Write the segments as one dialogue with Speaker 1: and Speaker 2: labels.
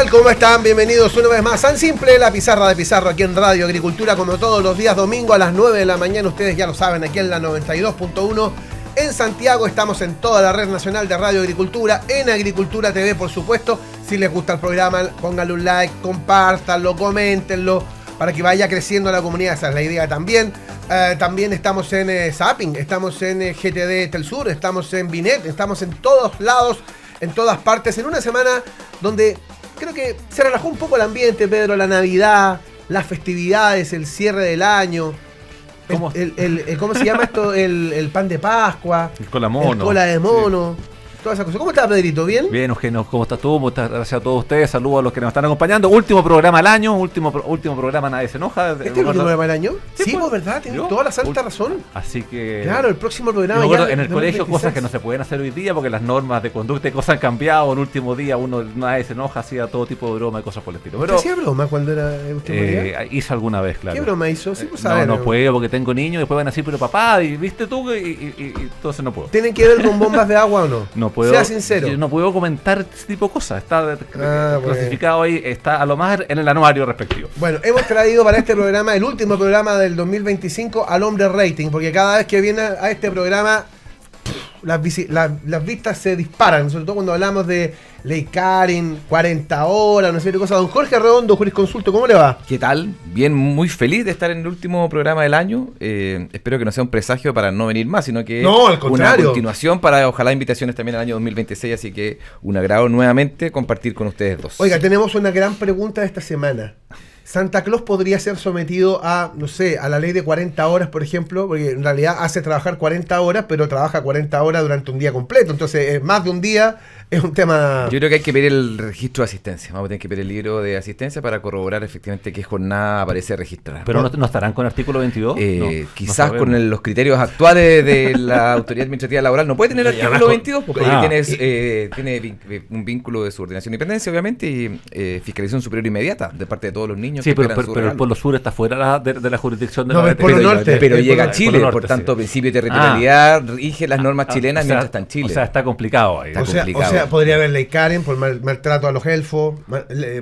Speaker 1: tal? ¿Cómo están? Bienvenidos una vez más. Tan simple, la pizarra de Pizarro aquí en Radio Agricultura, como todos los días domingo a las 9 de la mañana. Ustedes ya lo saben, aquí en la 92.1. En Santiago estamos en toda la red nacional de Radio Agricultura, en Agricultura TV, por supuesto. Si les gusta el programa, pónganle un like, compártanlo, coméntenlo, para que vaya creciendo la comunidad. Esa es la idea también. También estamos en Zapping, estamos en GTD Telsur, estamos en Binet, estamos en todos lados, en todas partes, en una semana donde creo que se relajó un poco el ambiente, Pedro, la Navidad, las festividades, el cierre del año. ¿Cómo se llama esto? El pan de Pascua,
Speaker 2: el cola mono,
Speaker 1: el cola de mono. Sí. Todas esas cosas. ¿Cómo estás, Pedrito? ¿Bien?
Speaker 2: Bien, Eugenio, ¿cómo estás tú? Muchas gracias a todos ustedes. Saludos a los que nos están acompañando. Último programa del año, último programa, nadie se enoja.
Speaker 1: ¿Este es el último programa del año? Sí, pues verdad, tienes toda la santa razón.
Speaker 2: Así que...
Speaker 1: Claro, el próximo programa
Speaker 2: ya... En el colegio 26. Cosas que no se pueden hacer hoy día porque las normas de conducta y cosas han cambiado. El último día nadie se enoja, hacía todo tipo de broma y cosas por el estilo.
Speaker 1: Pero, ¿hacía broma cuando era usted
Speaker 2: hice alguna vez, claro.
Speaker 1: ¿Qué broma hizo? Sí, pues,
Speaker 2: no puedo porque tengo niños y después van a decir, pero papá, ¿y viste tú? Y entonces no puedo.
Speaker 1: ¿Tienen que ver con bombas de agua o no?
Speaker 2: No puedo.
Speaker 1: Sea sincero.
Speaker 2: Yo no puedo comentar ese tipo de cosas. Está clasificado ahí, está a lo más en el anuario respectivo.
Speaker 1: Bueno, hemos traído para este programa, el último programa del 2025, al hombre rating, porque cada vez que viene a este programa las vistas se disparan, sobre todo cuando hablamos de Ley Karin, 40 horas, una serie de cosas. Don Jorge Redondo, Jurisconsulto, ¿cómo le va?
Speaker 3: ¿Qué tal? Bien, muy feliz de estar en el último programa del año. Espero que no sea un presagio para no venir más, sino que
Speaker 1: al contrario,
Speaker 3: una continuación para, ojalá, invitaciones también al año 2026. Así que un agrado nuevamente compartir con ustedes dos.
Speaker 1: Oiga, tenemos una gran pregunta de esta semana. ¿Santa Claus podría ser sometido a, no sé, a la ley de 40 horas, por ejemplo? Porque en realidad hace trabajar 40 horas, pero trabaja 40 horas durante un día completo. Entonces, más de un día es un tema...
Speaker 3: Yo creo que hay que pedir el registro de asistencia. Vamos a tener que pedir el libro de asistencia para corroborar efectivamente qué jornada aparece registrada.
Speaker 2: ¿Pero no estarán con artículo 22?
Speaker 3: Quizás con los criterios actuales de la Autoridad Administrativa Laboral. No puede tener artículo 22 porque tiene un vínculo de subordinación e independencia, obviamente, y fiscalización superior inmediata de parte de todos los niños.
Speaker 2: Sí, pero el Polo Sur está fuera de la jurisdicción de la
Speaker 1: el Polo Norte.
Speaker 3: Pero llega a Chile, por tanto, principio de territorialidad rige las normas chilenas mientras está en Chile.
Speaker 2: O sea, está complicado ahí.
Speaker 1: O sea, podría haber ley Karen por maltrato a los elfos,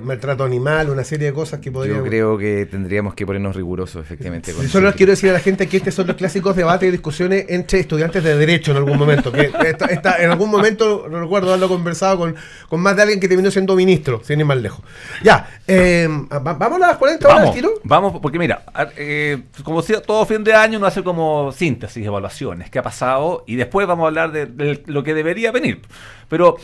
Speaker 1: maltrato animal, una serie de cosas que podríamos...
Speaker 3: Yo creo que tendríamos que ponernos rigurosos, efectivamente.
Speaker 1: Sí, solo les quiero decir a la gente que estos son los clásicos debates y discusiones entre estudiantes de Derecho en algún momento. Que en algún momento, recuerdo haberlo conversado con más de alguien que terminó siendo ministro, sin ir más lejos. Ya, vamos a las 40 horas al tiro.
Speaker 2: Vamos, porque mira, como si todo fin de año uno hace como síntesis, evaluaciones, qué ha pasado, y después vamos a hablar de lo que debería venir. Pero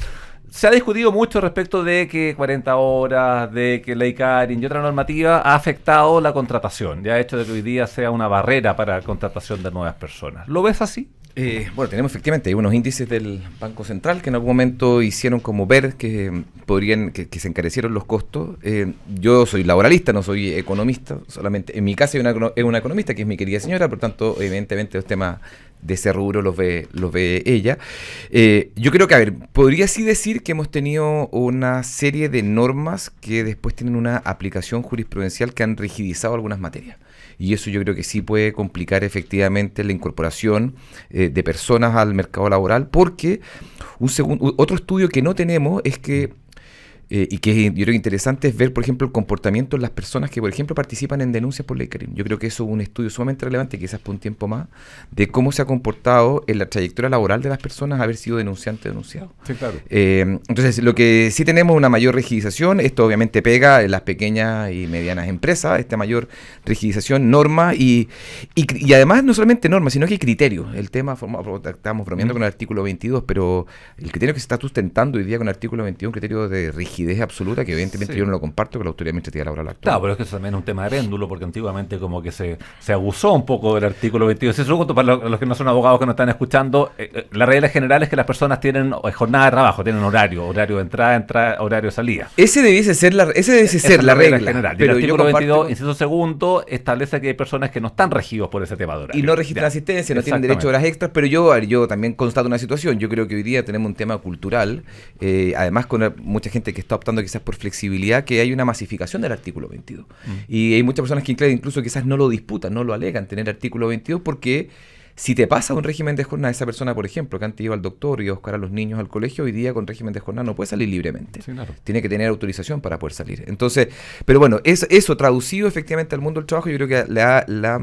Speaker 2: se ha discutido mucho respecto de que 40 horas, de que Ley Karin y otra normativa ha afectado la contratación, ya ha hecho de que hoy día sea una barrera para la contratación de nuevas personas. ¿Lo ves así?
Speaker 3: Bueno, tenemos efectivamente unos índices del Banco Central que en algún momento hicieron como ver que que se encarecieron los costos. Yo soy laboralista, no soy economista, solamente en mi casa hay una economista que es mi querida señora, por tanto, evidentemente los temas de ese rubro los ve ella. Yo creo que, a ver, podría sí decir que hemos tenido una serie de normas que después tienen una aplicación jurisprudencial que han rigidizado algunas materias. Y eso yo creo que sí puede complicar efectivamente la incorporación de personas al mercado laboral, porque otro estudio que no tenemos es que y que yo creo que interesante es ver, por ejemplo, el comportamiento de las personas que, por ejemplo, participan en denuncias por Ley Karin. Yo creo que eso es un estudio sumamente relevante, quizás por un tiempo más, de cómo se ha comportado en la trayectoria laboral de las personas haber sido denunciante o denunciado.
Speaker 2: Sí, claro.
Speaker 3: Entonces, lo que sí tenemos es una mayor rigidización. Esto obviamente pega en las pequeñas y medianas empresas, esta mayor rigidización, norma y además no solamente normas, sino que hay criterios. El tema, estábamos bromeando con el artículo 22, pero el criterio que se está sustentando hoy día con el artículo 21, un criterio de rigidez absoluta, que evidentemente yo no lo comparto con la Autoridad Administrativa Laboral actual.
Speaker 2: Claro, pero es que eso también es un tema de péndulo, porque antiguamente como que se abusó un poco del artículo 22. Eso, para los que no son abogados que nos están escuchando, la regla general es que las personas tienen jornada de trabajo, tienen horario de entrada, horario de salida.
Speaker 3: Esa debe ser la regla
Speaker 2: general. Pero el artículo 22, inciso segundo, establece que hay personas que no están regidos por ese tema de horario.
Speaker 3: Y no registran asistencia, no tienen derecho a horas extras, pero yo también constato una situación. Yo creo que hoy día tenemos un tema cultural, además con mucha gente que está optando quizás por flexibilidad, que hay una masificación del artículo 22. Y hay muchas personas que incluso quizás no lo disputan, no lo alegan tener artículo 22 porque Si te pasa un régimen de jornada, esa persona, por ejemplo, que antes iba al doctor y iba a buscar a los niños al colegio, hoy día con régimen de jornada no puede salir libremente.
Speaker 2: Sí, claro.
Speaker 3: Tiene que tener autorización para poder salir. Entonces, pero bueno, eso traducido efectivamente al mundo del trabajo, yo creo que le ha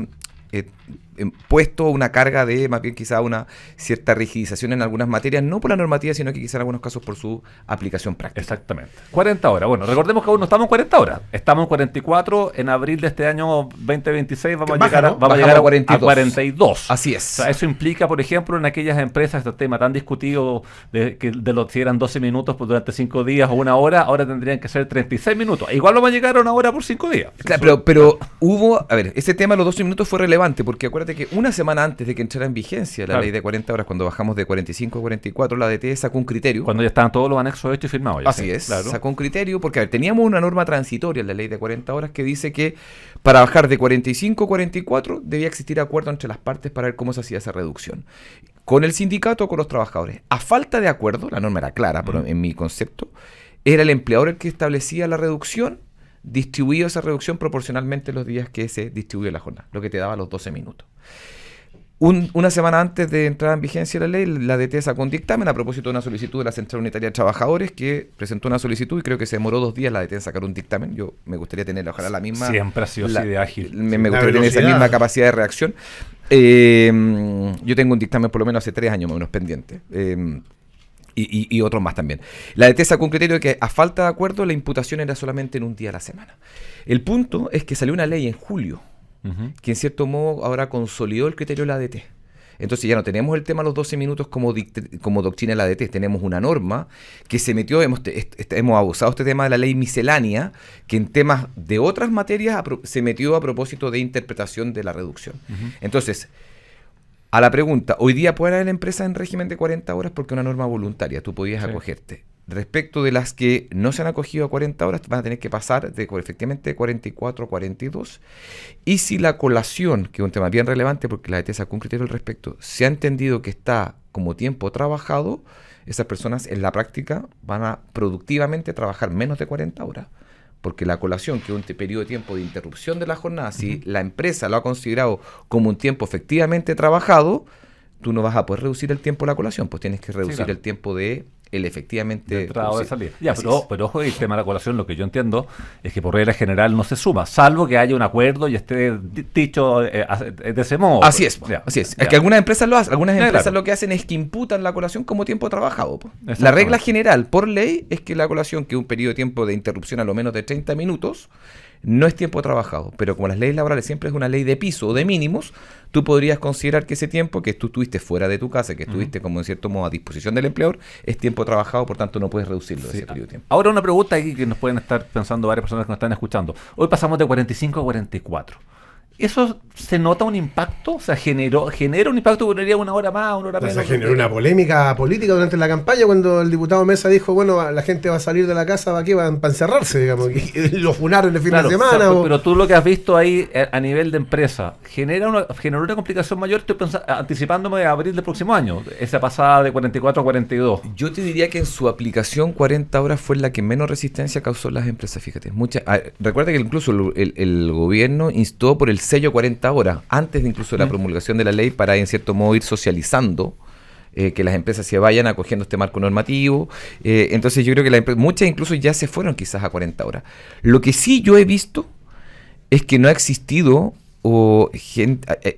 Speaker 3: puesto una carga de, más bien quizá una cierta rigidización en algunas materias, no por la normativa, sino que quizá en algunos casos por su aplicación práctica.
Speaker 2: Exactamente. 40 horas. Bueno, recordemos que aún no estamos en 40 horas. Estamos en 44. En abril de este año 2026 vamos a llegar,
Speaker 3: Bajamos a 42.
Speaker 2: 42.
Speaker 3: Así es.
Speaker 2: O sea, eso implica, por ejemplo, en aquellas empresas, este tema tan discutido de los si eran 12 minutos pues, durante 5 días o 1 hora, ahora tendrían que ser 36 minutos. Igual vamos a llegar a 1 hora por 5 días.
Speaker 3: Claro, pero hubo, a ver, ese tema de los 12 minutos fue relevante, porque acuérdate que una semana antes de que entrara en vigencia la ley de 40 horas, cuando bajamos de 45 a 44, la ADT sacó un criterio.
Speaker 2: Cuando ya estaban todos los anexos hechos y firmados. Ya,
Speaker 3: Así
Speaker 2: sí,
Speaker 3: es,
Speaker 2: claro.
Speaker 3: sacó un criterio, porque a ver, teníamos una norma transitoria en la ley de 40 horas que dice que para bajar de 45 a 44 debía existir acuerdo entre las partes para ver cómo se hacía esa reducción. Con el sindicato o con los trabajadores. A falta de acuerdo, la norma era clara, pero en mi concepto, era el empleador el que establecía la reducción, distribuía esa reducción proporcionalmente los días que se distribuía la jornada, lo que te daba los 12 minutos. Una semana antes de entrar en vigencia la ley, la ADT sacó un dictamen a propósito de una solicitud de la Central Unitaria de Trabajadores, que presentó una solicitud y creo que se demoró 2 días la ADT en sacar un dictamen. Yo me gustaría tener, ojalá la misma...
Speaker 2: Siempre ha sido así de ágil.
Speaker 3: Me gustaría tener esa misma capacidad de reacción. Yo tengo un dictamen por lo menos hace 3 años más o menos pendiente. Y otros más también. La ADT sacó un criterio de que a falta de acuerdo la imputación era solamente en un día a la semana. El punto es que salió una ley en julio, que en cierto modo ahora consolidó el criterio de la ADT. Entonces ya no tenemos el tema de los 12 minutos como doctrina de la ADT, tenemos una norma que se metió, hemos abusado este tema de la ley miscelánea, que en temas de otras materias se metió a propósito de interpretación de la reducción. Entonces, a la pregunta, hoy día pueden haber empresas en régimen de 40 horas porque es una norma voluntaria, tú podías acogerte. Respecto de las que no se han acogido a 40 horas, van a tener que pasar efectivamente de 44 a 42. Y si la colación, que es un tema bien relevante porque la ADT sacó un criterio al respecto, se ha entendido que está como tiempo trabajado, esas personas en la práctica van a productivamente trabajar menos de 40 horas. Porque la colación, que es un periodo de tiempo de interrupción de la jornada, si la empresa lo ha considerado como un tiempo efectivamente trabajado, tú no vas a poder reducir el tiempo de la colación, pues tienes que reducir el tiempo de el efectivamente...
Speaker 2: De entrada o de salida. Ya, pero ojo, el tema de la colación, lo que yo entiendo es que por regla general no se suma, salvo que haya un acuerdo y esté dicho de ese modo.
Speaker 3: Así es,
Speaker 2: ya,
Speaker 3: así es.
Speaker 2: Ya.
Speaker 3: Es que algunas empresas lo hacen, algunas empresas
Speaker 2: claro.
Speaker 3: lo que hacen es que imputan la colación como tiempo trabajado. La regla general, por ley, es que la colación, que es un periodo de tiempo de interrupción a lo menos de 30 minutos, no es tiempo trabajado, pero como las leyes laborales siempre es una ley de piso o de mínimos, tú podrías considerar que ese tiempo que tú estuviste fuera de tu casa, que estuviste como en cierto modo a disposición del empleador, es tiempo trabajado, por tanto no puedes reducirlo de ese periodo de tiempo.
Speaker 2: Ahora una pregunta aquí que nos pueden estar pensando varias personas que nos están escuchando. Hoy pasamos de 45 a 44. ¿Eso se nota un impacto? O sea, genera un impacto, pondría 1 hora más, 1 hora menos.
Speaker 1: Se generó una polémica política durante la campaña cuando el diputado Mesa dijo, bueno, la gente va a salir de la casa, ¿para qué? Para encerrarse, digamos. Y lo funaron el fin de semana.
Speaker 2: O sea, pero tú lo que has visto ahí a nivel de empresa, ¿generó una complicación mayor? Estoy anticipándome a abril del próximo año, esa pasada de 44 a 42.
Speaker 3: Yo te diría que en su aplicación 40 horas fue la que menos resistencia causó en las empresas, fíjate. Recuerda que incluso el gobierno instó por el sello 40 horas, antes de incluso la promulgación de la ley, para en cierto modo ir socializando que las empresas se vayan acogiendo este marco normativo. Entonces yo creo que muchas incluso ya se fueron quizás a 40 horas. Lo que sí yo he visto es que no ha existido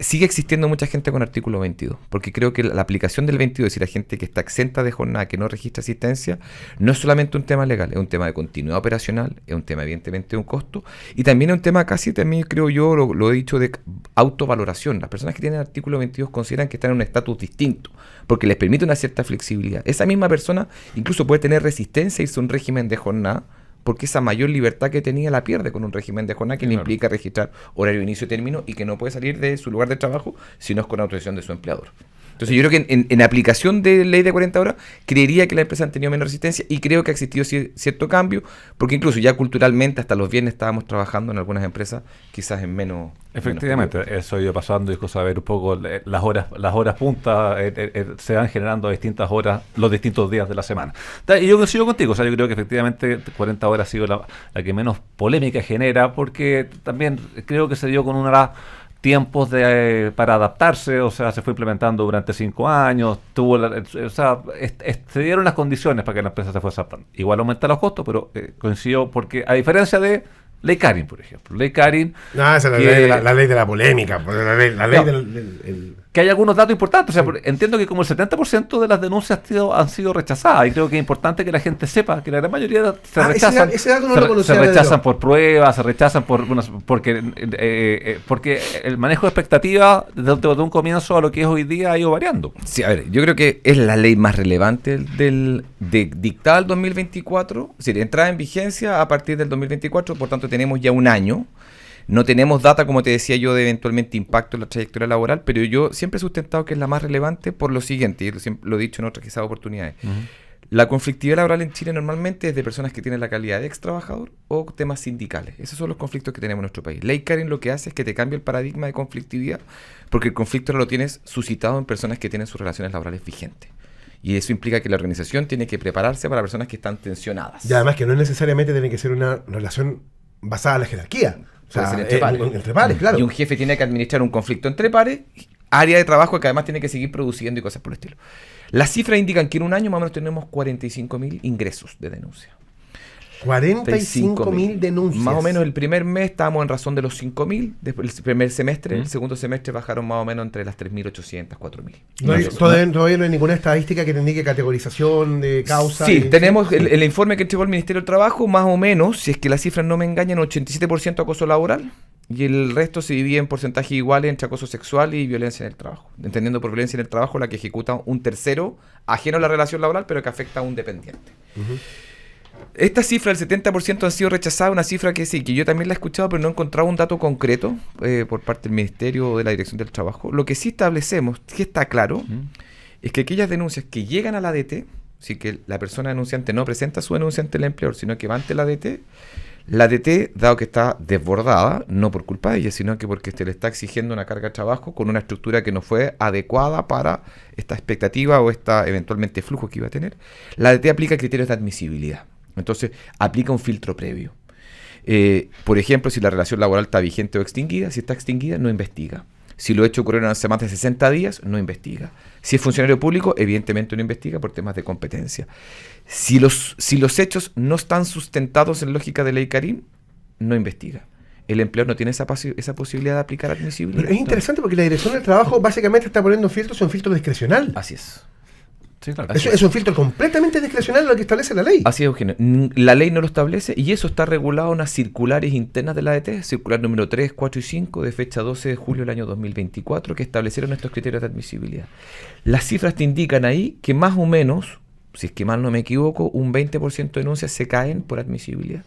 Speaker 3: sigue existiendo mucha gente con artículo 22, porque creo que la aplicación del 22, es decir, la gente que está exenta de jornada, que no registra asistencia, no es solamente un tema legal, es un tema de continuidad operacional, es un tema evidentemente de un costo, y también es un tema casi, también creo yo, lo he dicho, de autovaloración. Las personas que tienen artículo 22 consideran que están en un estatus distinto, porque les permite una cierta flexibilidad. Esa misma persona incluso puede tener resistencia a irse a un régimen de jornada, porque esa mayor libertad que tenía la pierde con un régimen de jornada que le implica registrar horario, inicio y término, y que no puede salir de su lugar de trabajo si no es con autorización de su empleador. Entonces yo creo que en aplicación de ley de 40 horas, creería que las empresas han tenido menos resistencia, y creo que ha existido cierto cambio, porque incluso ya culturalmente hasta los viernes estábamos trabajando en algunas empresas, quizás en menos...
Speaker 2: Efectivamente, eso ha ido pasando, y cosa de ver un poco las horas puntas se van generando a distintas horas, los distintos días de la semana. Y yo coincido contigo, o sea, yo creo que efectivamente 40 horas ha sido la que menos polémica genera, porque también creo que se dio con una tiempos para adaptarse, o sea, se fue implementando durante 5 años, se dieron las condiciones para que la empresa se fuese adaptando. Igual aumenta los costos, pero coincidió porque, a diferencia de Ley Karin, por ejemplo. Ley Karin...
Speaker 1: No, esa es la ley de la polémica, la ley
Speaker 2: no,
Speaker 1: del
Speaker 2: que hay algunos datos importantes. O sea, entiendo que como el 70% de las denuncias han sido rechazadas, y creo que es importante que la gente sepa que la gran mayoría se rechazan.
Speaker 1: Ese dato no lo conocía.
Speaker 2: Se rechazan por pruebas, se rechazan porque el manejo de expectativas desde un comienzo a lo que es hoy día ha ido variando.
Speaker 3: Sí, a ver, yo creo que es la ley más relevante dictada el 2024, es decir, entrada en vigencia a partir del 2024, por tanto tenemos ya un año. No tenemos data, como te decía yo, de eventualmente impacto en la trayectoria laboral, pero yo siempre he sustentado que es la más relevante por lo siguiente, y lo he dicho en otras quizás oportunidades. Uh-huh. La conflictividad laboral en Chile normalmente es de personas que tienen la calidad de ex trabajador o temas sindicales. Esos son los conflictos que tenemos en nuestro país. Ley Karin lo que hace es que te cambia el paradigma de conflictividad, porque el conflicto ahora lo tienes suscitado en personas que tienen sus relaciones laborales vigentes. Y eso implica que la organización tiene que prepararse para personas que están tensionadas.
Speaker 1: Y además que no necesariamente tiene que ser una relación basada en la jerarquía. O sea,
Speaker 3: entre
Speaker 1: pares, claro.
Speaker 3: Y un jefe tiene que administrar un conflicto entre pares, área de trabajo que además tiene que seguir produciendo y cosas por el estilo. Las cifras indican que en un año más o menos tenemos 45.000 ingresos de denuncia.
Speaker 1: 45.000 denuncias.
Speaker 3: Más o menos el primer mes estábamos en razón de los 5.000, después el primer semestre, el segundo semestre bajaron más o menos entre las 3.800, 4.000.
Speaker 1: Todavía no hay ninguna estadística que te indique categorización de causa.
Speaker 3: Sí, tenemos el informe que entregó el Ministerio del Trabajo, más o menos, si es que las cifras no me engañan, 87% acoso laboral, y el resto se divide en porcentajes iguales entre acoso sexual y violencia en el trabajo. Entendiendo por violencia en el trabajo la que ejecuta un tercero ajeno a la relación laboral, pero que afecta a un dependiente. Uh-huh. Esta cifra del 70% ha sido rechazada, una cifra que sí, que yo también la he escuchado, pero no he encontrado un dato concreto por parte del Ministerio o de la Dirección del Trabajo. Lo que sí establecemos, que está claro, es que aquellas denuncias que llegan a la ADT, si que la persona denunciante no presenta su denuncia ante el empleador, sino que va ante la ADT, dado que está desbordada, no por culpa de ella, sino que porque se le está exigiendo una carga de trabajo con una estructura que no fue adecuada para esta expectativa o esta eventualmente flujo que iba a tener, la ADT aplica criterios de admisibilidad. Entonces, aplica un filtro previo. Por ejemplo, si la relación laboral está vigente o extinguida, si está extinguida, no investiga. Si los hechos ocurrieron hace más de 60 días, no investiga. Si es funcionario público, evidentemente no investiga por temas de competencia. Si los hechos no están sustentados en lógica de Ley Karin, no investiga. El empleador no tiene esa posibilidad de aplicar admisibilidad.
Speaker 1: Pero es interesante porque la Dirección del Trabajo básicamente está poniendo filtros, un filtro discrecional.
Speaker 3: Así es.
Speaker 1: Sí, claro. Es un filtro completamente discrecional lo que establece la ley.
Speaker 3: Así es, Eugenio. La ley no lo establece y eso está regulado en las circulares internas de la ADT, circular número 3, 4 y 5 de fecha 12 de julio del año 2024, que establecieron estos criterios de admisibilidad. Las cifras te indican ahí que más o menos, si es que mal no me equivoco, un 20% de denuncias se caen por admisibilidad.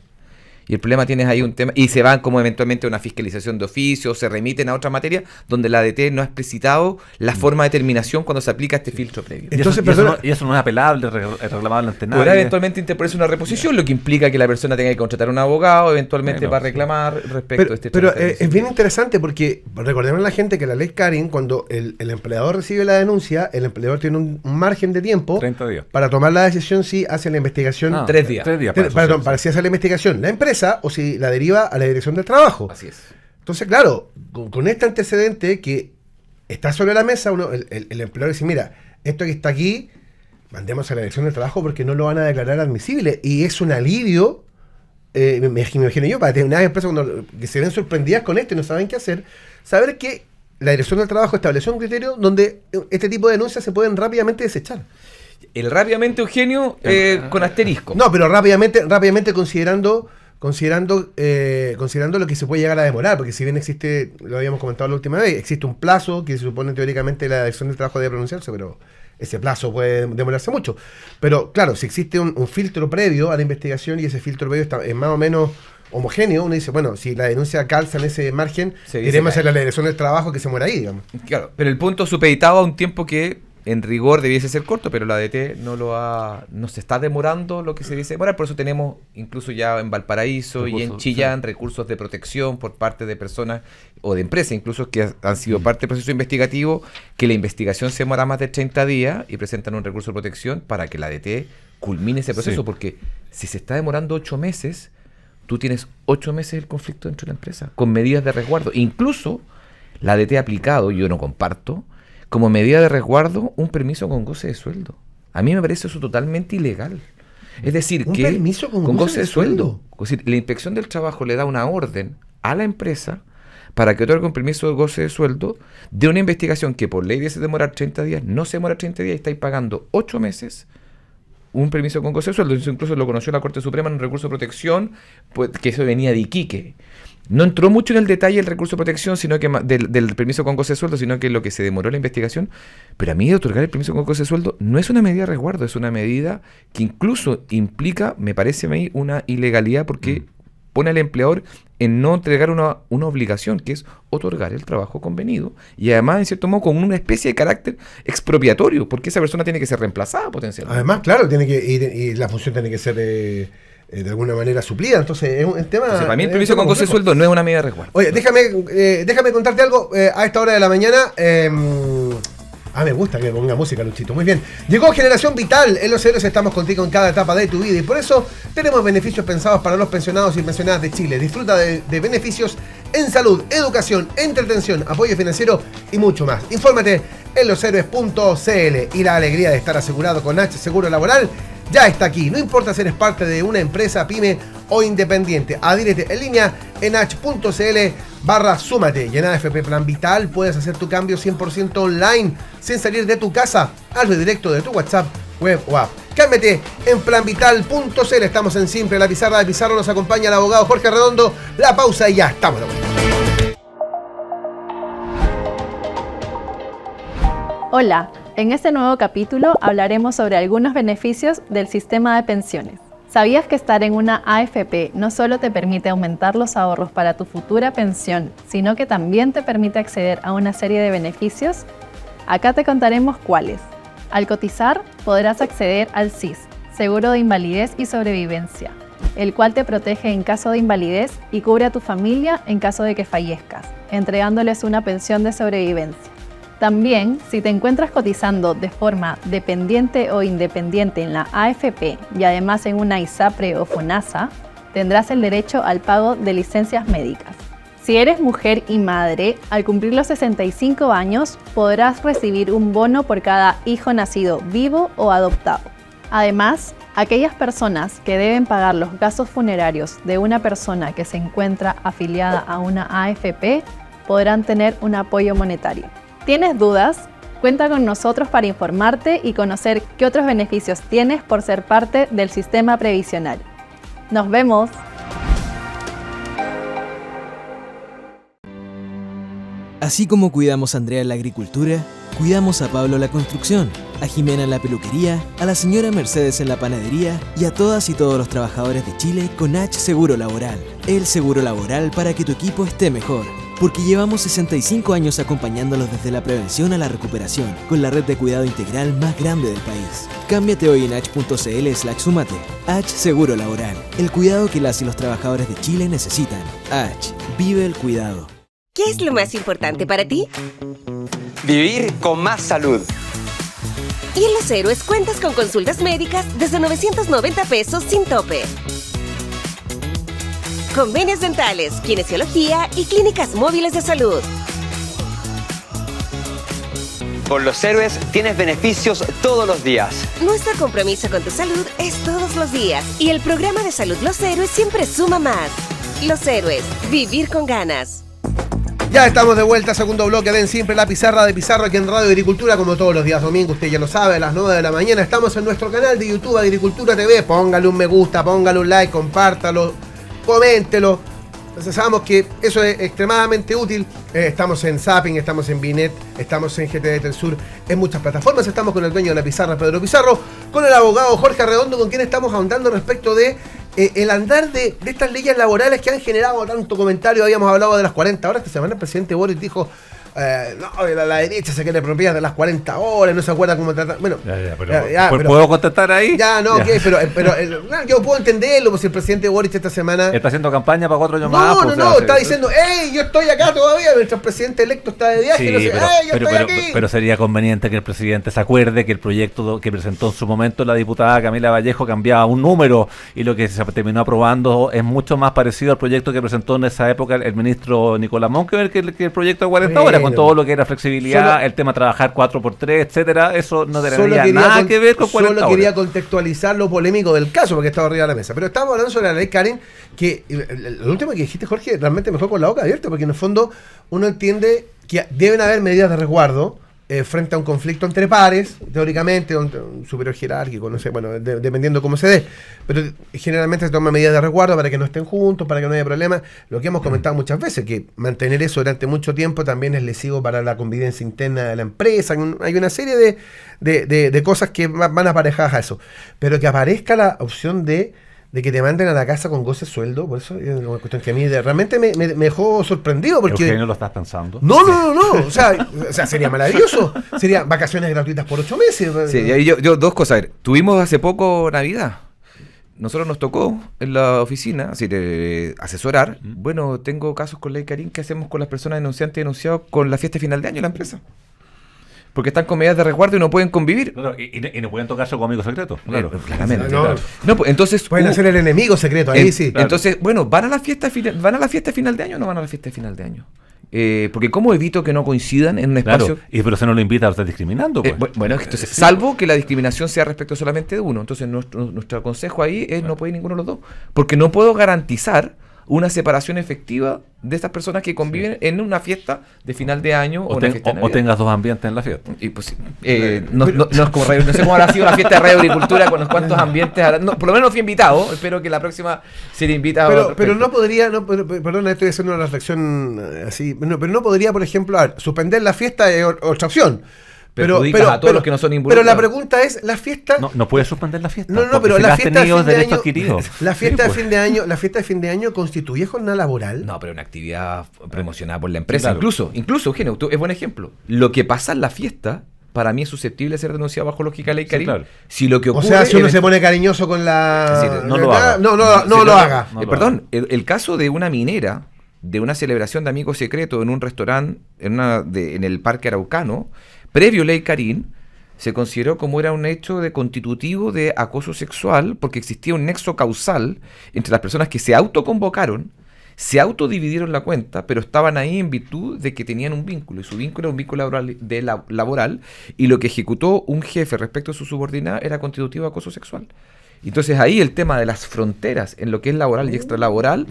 Speaker 3: Y el problema tienes ahí un tema, y se van como eventualmente a una fiscalización de oficio, se remiten a otra materia, donde la ADT no ha explicitado la forma de determinación cuando se aplica este filtro previo.
Speaker 2: Entonces, y eso no es apelable, reclamable ante nadie.
Speaker 3: Podrá eventualmente interponerse una reposición, lo que implica que la persona tenga que contratar a un abogado, eventualmente para reclamar respecto a este
Speaker 1: Pero es bien interesante porque recordemos a la gente que la ley Karin, cuando el empleador recibe la denuncia, el empleador tiene un margen de tiempo
Speaker 2: 30 días.
Speaker 1: Para tomar la decisión si hace la investigación.
Speaker 3: 3 días.
Speaker 2: 3 días
Speaker 1: para si hace la investigación la empresa o si la deriva a la Dirección del Trabajo.
Speaker 3: Así es.
Speaker 1: Entonces, claro, con este antecedente que está sobre la mesa, el empleador dice, mira, esto que está aquí, mandemos a la Dirección del Trabajo porque no lo van a declarar admisible. Y es un alivio, me imagino yo, para determinadas empresas que se ven sorprendidas con esto y no saben qué hacer, saber que la Dirección del Trabajo estableció un criterio donde este tipo de denuncias se pueden rápidamente desechar.
Speaker 3: El rápidamente, Eugenio, con asterisco.
Speaker 1: No, pero rápidamente considerando lo que se puede llegar a demorar, porque si bien existe, lo habíamos comentado la última vez, existe un plazo que se supone teóricamente la Dirección del Trabajo debe pronunciarse, pero ese plazo puede demorarse mucho. Pero claro, si existe un filtro previo a la investigación y ese filtro previo es más o menos homogéneo, uno dice, bueno, si la denuncia calza en ese margen, iremos a la Dirección del Trabajo que se muera ahí, digamos.
Speaker 3: Claro, pero el punto supeditado a un tiempo que en rigor debiese ser corto, pero la ADT no se está demorando lo que se dice demorar, por eso tenemos incluso ya en Valparaíso y en Chillán recursos de protección por parte de personas o de empresas incluso que han sido parte del proceso investigativo, que la investigación se demora más de 30 días y presentan un recurso de protección para que la ADT culmine ese proceso, porque si se está demorando 8 meses, tú tienes 8 meses el conflicto dentro de la empresa, con medidas de resguardo. Incluso la ADT ha aplicado, yo no comparto, como medida de resguardo un permiso con goce de sueldo. A mí me parece eso totalmente ilegal. Es decir,
Speaker 1: ¿Un
Speaker 3: que
Speaker 1: permiso con goce de sueldo?
Speaker 3: Es decir, la Inspección del Trabajo le da una orden a la empresa para que otorgue un permiso de goce de sueldo de una investigación que por ley debe demorar 30 días, no se demora 30 días y estáis pagando 8 meses un permiso con goce de sueldo. Eso incluso lo conoció la Corte Suprema en un recurso de protección, pues, que eso venía de Iquique. No entró mucho en el detalle el recurso de protección, sino que del permiso con goce de sueldo, sino que lo que se demoró la investigación. Pero a mí de otorgar el permiso con goce de sueldo no es una medida de resguardo, es una medida que incluso implica, me parece a mí, una ilegalidad porque pone al empleador en no entregar una obligación, que es otorgar el trabajo convenido, y además, en cierto modo, con una especie de carácter expropiatorio, porque esa persona tiene que ser reemplazada potencialmente.
Speaker 1: Además, claro, tiene que ir, y la función tiene que ser de alguna manera suplida. Entonces, es un tema.
Speaker 3: Entonces, para mí el permiso con goce de sueldo no es una medida de resguardo.
Speaker 1: Oye, déjame contarte algo a esta hora de la mañana. Me gusta que ponga música, Luchito. Muy bien. Llegó Generación Vital. En Los Héroes estamos contigo en cada etapa de tu vida y por eso tenemos beneficios pensados para los pensionados y pensionadas de Chile. Disfruta de beneficios en salud, educación, entretención, apoyo financiero y mucho más. Infórmate en loshéroes.cl y la alegría de estar asegurado con H Seguro Laboral ya está aquí. No importa si eres parte de una empresa, pyme o independiente. Adhírete en línea en h.cl/súmate. Y en AFP Plan Vital puedes hacer tu cambio 100% online sin salir de tu casa. Hazlo directo de tu WhatsApp, web o app. Cámbiate en planvital.cl. Estamos en Simple, la pizarra de Pizarro. Nos acompaña el abogado Jorge Redondo. La pausa y ya estamos de vuelta.
Speaker 4: Hola, en este nuevo capítulo hablaremos sobre algunos beneficios del sistema de pensiones. ¿Sabías que estar en una AFP no solo te permite aumentar los ahorros para tu futura pensión, sino que también te permite acceder a una serie de beneficios? Acá te contaremos cuáles. Al cotizar, podrás acceder al SIS, Seguro de Invalidez y Sobrevivencia, el cual te protege en caso de invalidez y cubre a tu familia en caso de que fallezcas, entregándoles una pensión de sobrevivencia. También, si te encuentras cotizando de forma dependiente o independiente en la AFP y además en una ISAPRE o FONASA, tendrás el derecho al pago de licencias médicas. Si eres mujer y madre, al cumplir los 65 años podrás recibir un bono por cada hijo nacido vivo o adoptado. Además, aquellas personas que deben pagar los gastos funerarios de una persona que se encuentra afiliada a una AFP podrán tener un apoyo monetario. ¿Tienes dudas? Cuenta con nosotros para informarte y conocer qué otros beneficios tienes por ser parte del sistema previsional. ¡Nos vemos!
Speaker 5: Así como cuidamos a Andrea en la agricultura, cuidamos a Pablo en la construcción, a Jimena en la peluquería, a la señora Mercedes en la panadería y a todas y todos los trabajadores de Chile con H Seguro Laboral. El seguro laboral para que tu equipo esté mejor. Porque llevamos 65 años acompañándolos desde la prevención a la recuperación, con la red de cuidado integral más grande del país. Cámbiate hoy en h.cl/súmate. H Seguro Laboral, el cuidado que las y los trabajadores de Chile necesitan. H, vive el cuidado.
Speaker 6: ¿Qué es lo más importante para ti?
Speaker 7: Vivir con más salud.
Speaker 6: Y en Los Héroes cuentas con consultas médicas desde 990 pesos sin tope. Convenios dentales, kinesiología y clínicas móviles de salud.
Speaker 7: Con Los Héroes tienes beneficios todos los días.
Speaker 6: Nuestro compromiso con tu salud es todos los días. Y el programa de salud Los Héroes siempre suma más. Los Héroes, vivir con ganas.
Speaker 1: Ya estamos de vuelta, segundo bloque de En Simple, la pizarra de Pizarro aquí en Radio Agricultura, como todos los días domingo, usted ya lo sabe, a las 9 de la mañana. Estamos en nuestro canal de YouTube Agricultura TV. Póngale un me gusta, póngale un like, compártalo, coméntelo. Entonces sabemos que eso es extremadamente útil. Estamos en Zapping, estamos en Binet, estamos en GTD Telsur, en muchas plataformas. Estamos con el dueño de la pizarra, Pedro Pizarro, con el abogado Jorge Redondo, con quien estamos ahondando respecto de el andar de estas leyes laborales que han generado tanto comentario. Habíamos hablado de las 40 horas. Esta semana el presidente Boris dijo la derecha se quiere apropiar de las 40 horas, no se acuerda cómo tratar. Bueno,
Speaker 2: pero ¿puedo contestar ahí?
Speaker 1: Yo puedo entenderlo, pues si el presidente Boric esta semana
Speaker 2: está haciendo campaña para 4 años más.
Speaker 1: Está diciendo, yo estoy acá todavía, mientras el presidente electo está de viaje, estoy aquí.
Speaker 2: Pero sería conveniente que el presidente se acuerde que el proyecto que presentó en su momento la diputada Camila Vallejo cambiaba un número, y lo que se terminó aprobando es mucho más parecido al proyecto que presentó en esa época el ministro Nicolás Monkever que el proyecto de 40 horas, con todo lo que era flexibilidad, el tema trabajar 4x3, etcétera. Eso no tendría nada que ver con 40 horas.
Speaker 1: Solo quería contextualizar lo polémico del caso, porque estaba arriba de la mesa. Pero estábamos hablando sobre la ley Karen, que lo último que dijiste, Jorge, realmente me fue con la boca abierta, porque en el fondo uno entiende que deben haber medidas de resguardo frente a un conflicto entre pares, teóricamente, un superior jerárquico, no sé, bueno, dependiendo cómo se dé, pero generalmente se toman medidas de resguardo para que no estén juntos, para que no haya problemas. Lo que hemos comentado muchas veces, que mantener eso durante mucho tiempo también es lesivo para la convivencia interna de la empresa. Hay una serie de cosas que van aparejadas a eso, pero que aparezca la opción de que te manden a la casa con goce sueldo, por eso es una cuestión que a mí realmente me dejó sorprendido. Porque
Speaker 2: Eugenio, ¿lo estás pensando?
Speaker 1: No. O sea, sería maravilloso. Sería vacaciones gratuitas por 8 meses.
Speaker 3: Sí, y yo dos cosas. A ver, tuvimos hace poco Navidad. Nosotros nos tocó en la oficina, así de asesorar. Bueno, tengo casos con Ley Karin. ¿Qué hacemos con las personas denunciantes y denunciados con la fiesta de final de año de la empresa? Porque están con medidas de resguardo y no pueden convivir.
Speaker 2: Y no pueden tocarse con amigos secretos.
Speaker 3: Claro, claramente.
Speaker 1: No,
Speaker 3: pues entonces
Speaker 1: pueden ser el enemigo secreto, ahí sí.
Speaker 3: Claro. Entonces, bueno, ¿van a la fiesta de final de año o no van a la fiesta de final de año? Porque ¿cómo evito que no coincidan en un espacio?
Speaker 2: Pero se no lo invita a estar discriminando. Pues.
Speaker 3: Bueno, entonces, salvo que la discriminación sea respecto solamente de uno. Entonces, nuestro consejo ahí es no puede ninguno de los dos. Porque no puedo garantizar una separación efectiva de estas personas que conviven en una fiesta de final de año o
Speaker 2: tengas dos ambientes en la fiesta.
Speaker 3: Y pues, no es como radio, no sé cómo habrá sido la fiesta de Radio Agricultura, con los cuantos ambientes por lo menos fui invitado, espero que la próxima se le invita.
Speaker 1: Pero no podría, perdona, estoy haciendo una reflexión así, pero no podría, por ejemplo, suspender la fiesta es otra opción. Pero
Speaker 3: a todos los que no son involucrados.
Speaker 1: Pero la pregunta es, la fiesta...
Speaker 2: No puedes suspender la fiesta.
Speaker 1: No, pero la fiesta de fin de año... La fiesta
Speaker 2: de
Speaker 1: fin de año constituye jornada laboral.
Speaker 3: No, pero una actividad promocionada por la empresa. Claro. Incluso, Eugenio, es buen ejemplo. Lo que pasa en la fiesta, para mí es susceptible de ser denunciado bajo lógica de Ley Karin. Claro. Si lo que ocurre,
Speaker 1: o sea, si uno se pone cariñoso con la...
Speaker 2: No lo haga.
Speaker 1: No lo haga.
Speaker 3: Perdón, el caso de una minera, de una celebración de amigos secretos en un restaurante en el Parque Araucano, previo Ley Karin, se consideró como era un hecho constitutivo de acoso sexual, porque existía un nexo causal entre las personas que se autoconvocaron, se autodividieron la cuenta, pero estaban ahí en virtud de que tenían un vínculo, y su vínculo era un vínculo laboral, y lo que ejecutó un jefe respecto a su subordinada era constitutivo de acoso sexual. Entonces ahí el tema de las fronteras en lo que es laboral y extralaboral,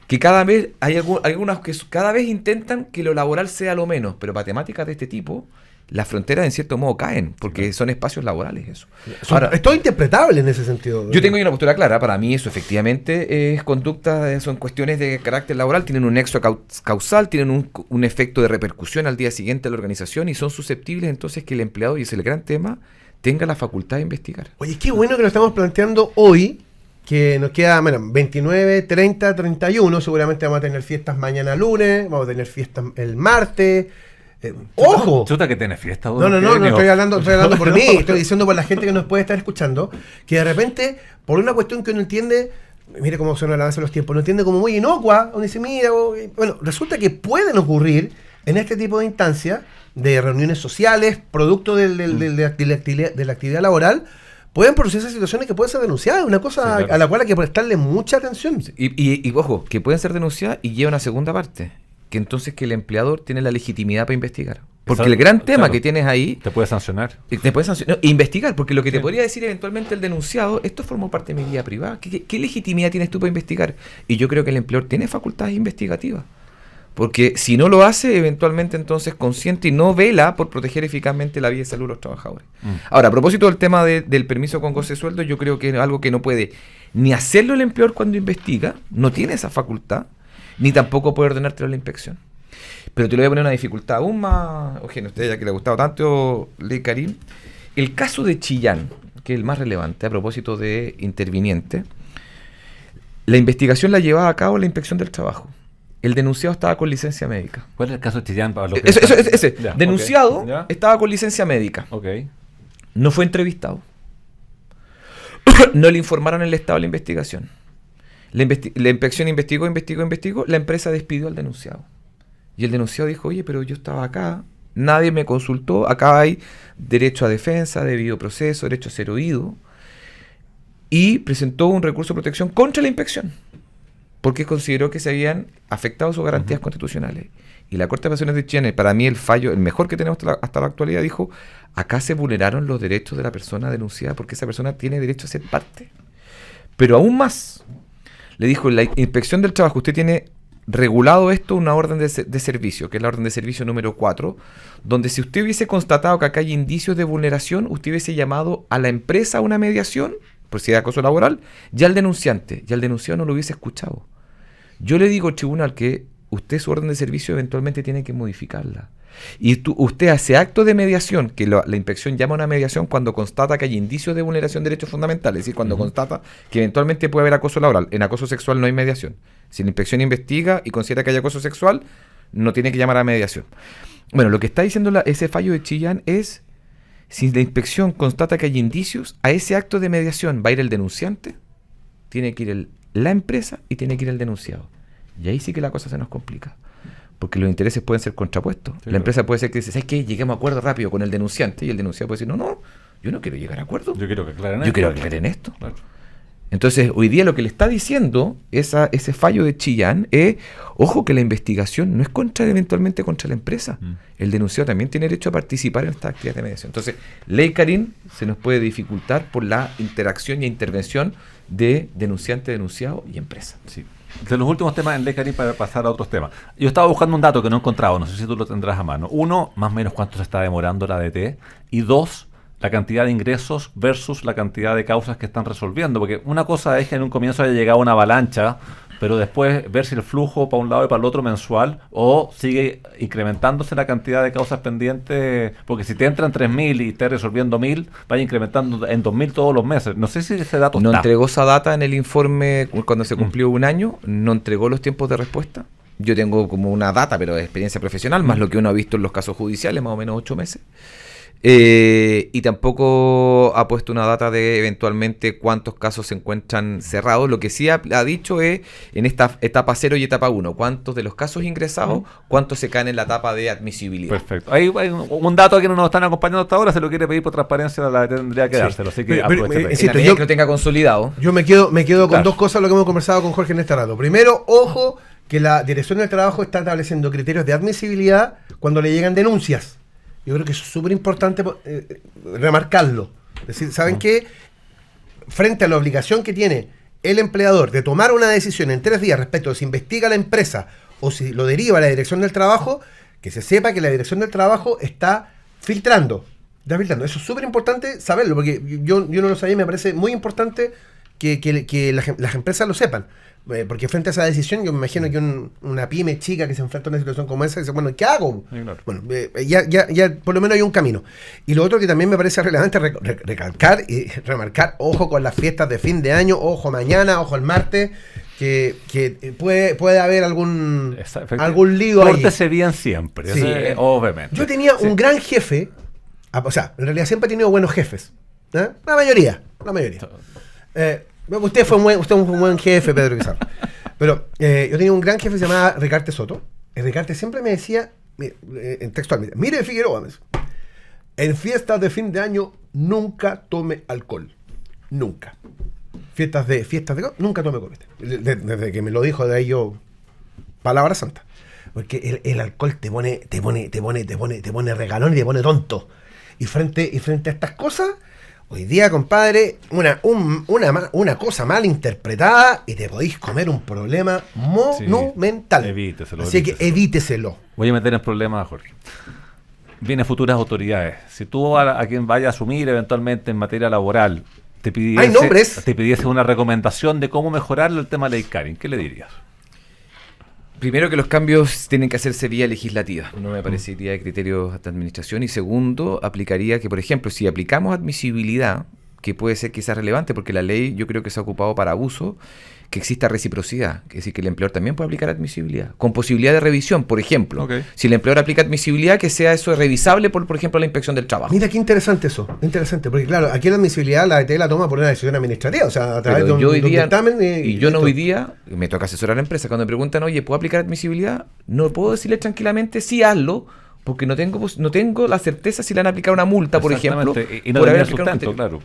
Speaker 3: que cada vez hay algunas que cada vez intentan que lo laboral sea lo menos, pero para temáticas de este tipo, las fronteras en cierto modo caen, porque son espacios laborales eso.
Speaker 1: Ahora, es todo interpretable en ese sentido.
Speaker 3: Yo tengo una postura clara, para mí eso efectivamente es conducta, son cuestiones de carácter laboral, tienen un nexo causal, tienen un efecto de repercusión al día siguiente a la organización y son susceptibles entonces que el empleado, y ese es el gran tema, tenga la facultad de investigar.
Speaker 1: Oye, qué bueno que lo estamos planteando hoy, que nos queda 29, 30, 31, seguramente vamos a tener fiestas mañana lunes, vamos a tener fiestas el martes. ¡Ojo!
Speaker 2: Chuta que tiene fiesta.
Speaker 1: No estoy hablando por mí, estoy diciendo por la gente que nos puede estar escuchando, que de repente, por una cuestión que uno entiende, mire cómo son el avance de los tiempos, no entiende como muy inocua, uno dice, mira, bueno, resulta que pueden ocurrir en este tipo de instancias, de reuniones sociales, producto de la actividad laboral, pueden producirse situaciones que pueden ser denunciadas, una cosa a la cual hay que prestarle mucha atención.
Speaker 3: Y ojo, que pueden ser denunciadas y lleva una segunda parte, que entonces que el empleador tiene la legitimidad para investigar. Porque el gran tema que tienes ahí...
Speaker 2: Te puede sancionar.
Speaker 3: Investigar, porque lo que te podría decir eventualmente el denunciado, esto formó parte de mi vida privada. ¿Qué legitimidad tienes tú para investigar? Y yo creo que el empleador tiene facultades investigativas. Porque si no lo hace, eventualmente entonces consciente y no vela por proteger eficazmente la vida y salud de los trabajadores. Ahora, a propósito del tema del permiso con goce de sueldo, yo creo que es algo que no puede ni hacerlo el empleador cuando investiga, no tiene esa facultad, ni tampoco puede ordenártelo a la inspección. Pero te lo voy a poner una dificultad aún más, Eugenio, a usted ya que le ha gustado tanto Ley Karin. El caso de Chillán, que es el más relevante a propósito de interviniente, la investigación la llevaba a cabo la Inspección del Trabajo. el denunciado estaba con licencia médica.
Speaker 2: ¿Cuál es el caso de Chillán? Para los que
Speaker 3: Ese.
Speaker 2: Ya,
Speaker 3: Denunciado
Speaker 2: ok, ya.
Speaker 3: estaba con licencia médica.
Speaker 2: Ok.
Speaker 3: No fue entrevistado. No le informaron el estado de la investigación. La inspección investigó. La empresa despidió al denunciado. Y el denunciado dijo, oye, pero yo estaba acá, nadie me consultó, acá hay derecho a defensa, debido proceso, derecho a ser oído. Y presentó un recurso de protección contra la inspección, porque consideró que se habían afectado sus garantías constitucionales. Y la Corte de Apelaciones de Chillán, para mí el fallo, el mejor que tenemos hasta la actualidad, dijo, acá se vulneraron los derechos de la persona denunciada porque esa persona tiene derecho a ser parte. Pero aún más, le dijo, la Inspección del Trabajo, usted tiene regulado esto, una orden de servicio, que es la orden de servicio número 4, donde si usted hubiese constatado que acá hay indicios de vulneración, usted hubiese llamado a la empresa a una mediación, por si hay acoso laboral, ya al denunciante, y al denunciado no lo hubiese escuchado. Yo le digo al tribunal que usted su orden de servicio eventualmente tiene que modificarla. Y usted hace acto de mediación, que la inspección llama a una mediación cuando constata que hay indicios de vulneración de derechos fundamentales, es decir, cuando constata que eventualmente puede haber acoso laboral. En acoso sexual no hay mediación. Si la inspección investiga y considera que hay acoso sexual, no tiene que llamar a mediación. Bueno, lo que está diciendo ese fallo de Chillán es, si la inspección constata que hay indicios, a ese acto de mediación va a ir el denunciante, tiene que ir la empresa y tiene que ir el denunciado. Y ahí sí que la cosa se nos complica. Porque los intereses pueden ser contrapuestos. Sí, la empresa puede ser que dice, ¿sabes qué? Lleguemos a acuerdo rápido con el denunciante. Y el denunciado puede decir, no, yo no quiero llegar a acuerdo.
Speaker 2: Yo quiero que aclaren
Speaker 3: esto. Yo quiero aclarar en esto. Claro. Entonces, hoy día lo que le está diciendo ese fallo de Chillán es, ojo, que la investigación no es eventualmente contra la empresa. El denunciado también tiene derecho a participar en estas actividades de mediación. Entonces, ley Karin se nos puede dificultar por la interacción y intervención de denunciante, denunciado y empresa.
Speaker 2: Sí. De los últimos temas en Ley Karin para pasar a otros temas. Yo estaba buscando un dato que no he encontrado, no sé si tú lo tendrás a mano. 1, más o menos cuánto se está demorando la ADT. Y 2, la cantidad de ingresos versus la cantidad de causas que están resolviendo. Porque una cosa es que en un comienzo haya llegado una avalancha, pero después ver si el flujo para un lado y para el otro mensual o sigue incrementándose la cantidad de causas pendientes, porque si te entran 3.000 y estás resolviendo 1.000, vaya incrementando en 2.000 todos los meses. No sé si ese dato
Speaker 3: no
Speaker 2: está.
Speaker 3: Entregó esa data en el informe cuando se cumplió un año, no entregó los tiempos de respuesta. Yo tengo como una data, pero de experiencia profesional, más lo que uno ha visto en los casos judiciales, más o menos 8 meses. Y tampoco ha puesto una data de eventualmente cuántos casos se encuentran cerrados. Lo que sí ha dicho es en esta etapa 0 y etapa 1, cuántos de los casos ingresados, cuántos se caen en la etapa de admisibilidad.
Speaker 2: Perfecto. Hay un dato que no nos están acompañando hasta ahora, se lo quiere pedir por transparencia, la tendría que dárselo. Así que
Speaker 3: que lo tenga consolidado.
Speaker 1: Yo me quedo con dos cosas, lo que hemos conversado con Jorge en este rato. Primero, ojo, que la Dirección del Trabajo está estableciendo criterios de admisibilidad cuando le llegan denuncias. Yo creo que es súper importante remarcarlo. Es decir, ¿saben qué? Frente a la obligación que tiene el empleador de tomar una decisión en 3 días respecto de si investiga la empresa o si lo deriva a la Dirección del Trabajo, que se sepa que la Dirección del Trabajo está filtrando. Eso es súper importante saberlo, porque yo no lo sabía y me parece muy importante que las empresas lo sepan. Porque frente a esa decisión, yo me imagino que una pyme chica que se enfrenta a una situación como esa dice, bueno, ¿qué hago? Sí, claro. Bueno, ya por lo menos hay un camino. Y lo otro que también me parece relevante recalcar y remarcar, ojo con las fiestas de fin de año, ojo mañana, ojo el martes, que puede haber algún lío ahí.
Speaker 2: Pórtese bien siempre,
Speaker 1: sí,
Speaker 2: obviamente.
Speaker 1: Yo tenía un gran jefe, o sea, en realidad siempre he tenido buenos jefes. La mayoría. Usted fue un buen jefe, Pedro Pizarro. Pero yo tenía un gran jefe que se llamaba Ricarte Soto. El Ricarte siempre me decía, en textual, mire Figueroa, en fiestas de fin de año nunca tome alcohol. Nunca. Fiestas de nunca tome alcohol. Desde que me lo dijo de ahí yo, palabra santa. Porque el alcohol te pone regalón y te pone tonto. Y frente a estas cosas, hoy día, compadre, una cosa mal interpretada y te podéis comer un problema monumental. Sí, evíteselo. Así que evíteselo.
Speaker 2: Voy a meter en problemas a Jorge. Vienen futuras autoridades. Si tú a quien vaya a asumir eventualmente en materia laboral te pidiese una recomendación de cómo mejorar el tema de Ley Karin, ¿qué le dirías?
Speaker 3: Primero, que los cambios tienen que hacerse vía legislativa, no me parecería de criterios de administración. Y segundo, aplicaría que, por ejemplo, si aplicamos admisibilidad, que puede ser quizás relevante, porque la ley yo creo que se ha ocupado para abuso, que exista reciprocidad, es decir, que el empleador también puede aplicar admisibilidad, con posibilidad de revisión, por ejemplo.
Speaker 2: Ok.
Speaker 3: Si el empleador aplica admisibilidad, que sea eso revisable por ejemplo, la inspección del trabajo.
Speaker 1: Mira qué interesante eso, interesante, porque claro, aquí la admisibilidad la DT la toma por una decisión administrativa, o sea, a través
Speaker 3: Pero
Speaker 1: de
Speaker 3: yo
Speaker 1: un
Speaker 3: hoy día,
Speaker 1: dictamen.
Speaker 3: y yo no hoy día, me toca asesorar a la empresa, cuando me preguntan, oye, ¿puedo aplicar admisibilidad? No puedo decirle tranquilamente, sí, hazlo, porque no tengo la certeza si le han aplicado una multa, por ejemplo,
Speaker 2: y no
Speaker 3: por haber
Speaker 2: tenía
Speaker 3: aplicado
Speaker 2: sustento,
Speaker 3: un
Speaker 2: claro.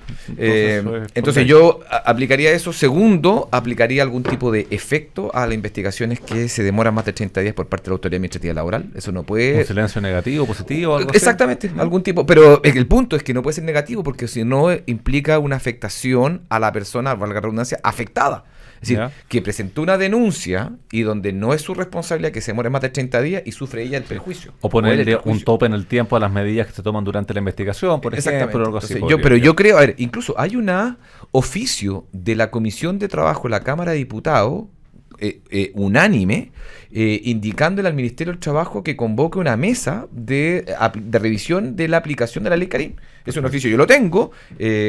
Speaker 3: entonces yo aplicaría eso. Segundo, aplicaría algún tipo de efecto a las investigaciones que se demoran más de 30 días por parte de la autoridad administrativa laboral. Eso no puede...
Speaker 2: ¿Un silencio negativo, positivo? Algo
Speaker 3: Exactamente,
Speaker 2: así?
Speaker 3: algún tipo. Pero el punto es que no puede ser negativo, porque si no implica una afectación a la persona, valga la redundancia, afectada. Es decir,
Speaker 2: Ya.
Speaker 3: que presentó una denuncia y donde no es su responsabilidad que se demore más de 30 días y sufre ella el perjuicio.
Speaker 2: O
Speaker 3: él el
Speaker 2: ponerle
Speaker 3: perjuicio.
Speaker 2: un tope en el tiempo a las medidas que se toman durante la investigación, por
Speaker 3: Exactamente.
Speaker 2: ejemplo, o algo así.
Speaker 3: Entonces, yo creo, a ver, incluso hay un oficio de la Comisión de Trabajo de la Cámara de Diputados, unánime, indicándole al Ministerio del Trabajo que convoque una mesa de revisión de la aplicación de la ley Karim. Es un oficio, yo lo tengo,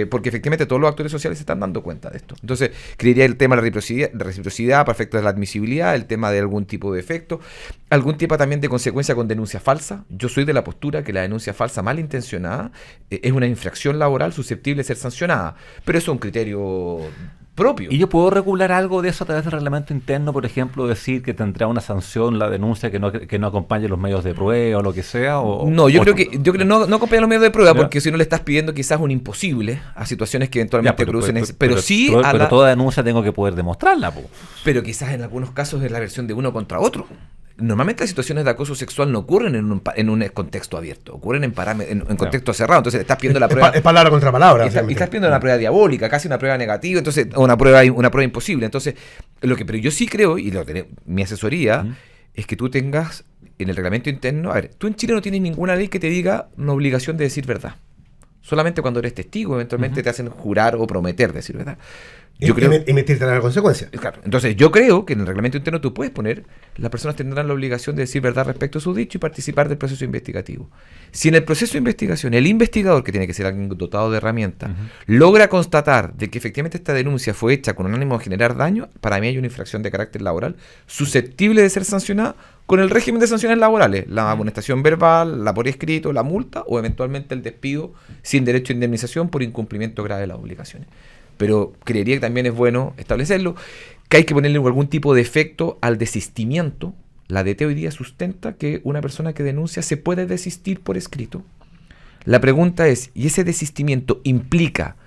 Speaker 3: porque efectivamente todos los actores sociales se están dando cuenta de esto. Entonces, creería el tema de la reciprocidad para efectos de la admisibilidad, el tema de algún tipo de efecto, algún tipo también de consecuencia con denuncia falsa. Yo soy de la postura que la denuncia falsa malintencionada es una infracción laboral susceptible de ser sancionada, pero eso es un criterio propio.
Speaker 2: ¿Y yo puedo regular algo de eso a través del reglamento interno? Por ejemplo, decir que tendrá una sanción la denuncia que no acompañe los medios de prueba o lo que sea.
Speaker 3: No, yo creo que no acompaña los medios de prueba,
Speaker 2: ¿Ya?
Speaker 3: porque si no le estás pidiendo quizás un imposible a situaciones que eventualmente producen pero sí
Speaker 2: pero toda denuncia tengo que poder demostrarla, po.
Speaker 3: pero quizás en algunos casos es la versión de uno contra otro. Normalmente las situaciones de acoso sexual no ocurren en un contexto abierto, ocurren en contexto cerrado. Entonces le estás pidiendo la prueba.
Speaker 1: Es palabra contra palabra.
Speaker 3: Y estás pidiendo una prueba diabólica, casi una prueba negativa, entonces, o una prueba imposible. Entonces, pero yo sí creo, y mi asesoría, es que tú tengas en el reglamento interno, a ver, tú en Chile no tienes ninguna ley que te diga una obligación de decir verdad. Solamente cuando eres testigo, eventualmente te hacen jurar o prometer decir verdad. Yo creo,
Speaker 1: y metirte en la consecuencia.
Speaker 3: claro, entonces yo creo que en el reglamento interno tú puedes poner, las personas tendrán la obligación de decir verdad respecto a su dicho y participar del proceso investigativo. Si en el proceso de investigación el investigador, que tiene que ser alguien dotado de herramientas, logra constatar de que efectivamente esta denuncia fue hecha con un ánimo de generar daño, para mí hay una infracción de carácter laboral susceptible de ser sancionada con el régimen de sanciones laborales, la amonestación verbal, la por escrito, la multa o eventualmente el despido sin derecho a indemnización por incumplimiento grave de las obligaciones. Pero creería que también es bueno establecerlo, que hay que ponerle algún tipo de efecto al desistimiento. La DT hoy día sustenta que una persona que denuncia se puede desistir por escrito. La pregunta es, ¿y ese desistimiento implica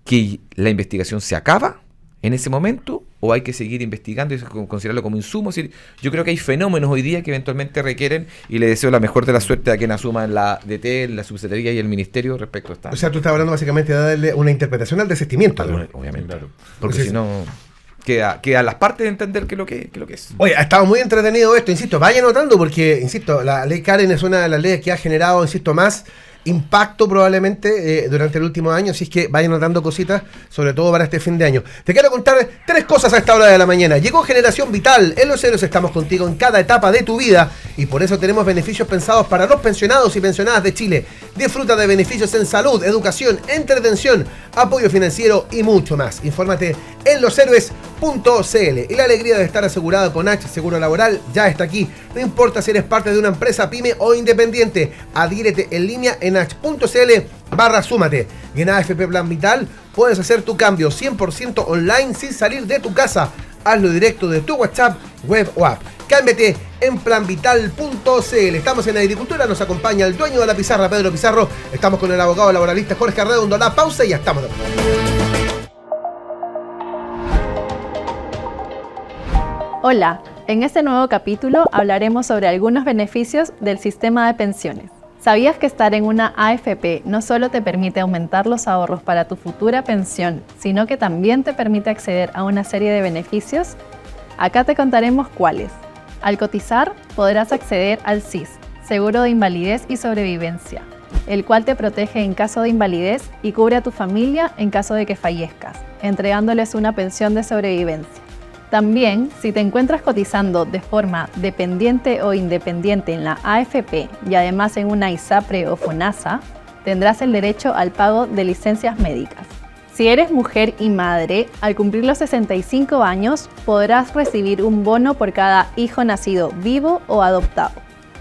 Speaker 3: que la investigación se acaba en ese momento o hay que seguir investigando y considerarlo como insumo? Es decir, yo creo que hay fenómenos hoy día que eventualmente requieren, y le deseo la mejor de la suerte a quien asuma en la DT, la subsecretaría y el ministerio respecto a esta.
Speaker 1: O sea, tú estás hablando básicamente de darle una interpretación al desistimiento.
Speaker 3: Obviamente,
Speaker 2: Claro.
Speaker 3: porque
Speaker 1: Sí,
Speaker 3: si no queda las partes de entender qué es lo que es.
Speaker 1: Oye, ha estado muy entretenido esto, insisto, vaya notando porque, insisto, la ley Karen es una de las leyes que ha generado, insisto, más impacto probablemente durante el último año, así es que vayan notando cositas, sobre todo para este fin de año. Te quiero contar 3 cosas a esta hora de la mañana. Llegó Generación Vital, en Los Héroes estamos contigo en cada etapa de tu vida y por eso tenemos beneficios pensados para los pensionados y pensionadas de Chile. Disfruta de beneficios en salud, educación, entretención, apoyo financiero y mucho más. Infórmate en loshéroes.cl y la alegría de estar asegurado con H Seguro Laboral ya está aquí. No importa si eres parte de una empresa, pyme o independiente, adhiérete en línea en h.cl/súmate. Y en AFP Plan Vital puedes hacer tu cambio 100% online sin salir de tu casa. Hazlo directo de tu WhatsApp, web o app. Cámbiate en planvital.cl. Estamos en Agricultura, nos acompaña el dueño de la pizarra, Pedro Pizarro. Estamos con el abogado laboralista Jorge Arredondo. La pausa y ya estamos.
Speaker 4: Hola, en este nuevo capítulo hablaremos sobre algunos beneficios del sistema de pensiones. ¿Sabías que estar en una AFP no solo te permite aumentar los ahorros para tu futura pensión, sino que también te permite acceder a una serie de beneficios? Acá te contaremos cuáles. Al cotizar, podrás acceder al SIS, Seguro de Invalidez y Sobrevivencia, el cual te protege en caso de invalidez y cubre a tu familia en caso de que fallezcas, entregándoles una pensión de sobrevivencia. También, si te encuentras cotizando de forma dependiente o independiente en la AFP y además en una ISAPRE o FONASA, tendrás el derecho al pago de licencias médicas. Si eres mujer y madre, al cumplir los 65 años podrás recibir un bono por cada hijo nacido vivo o adoptado.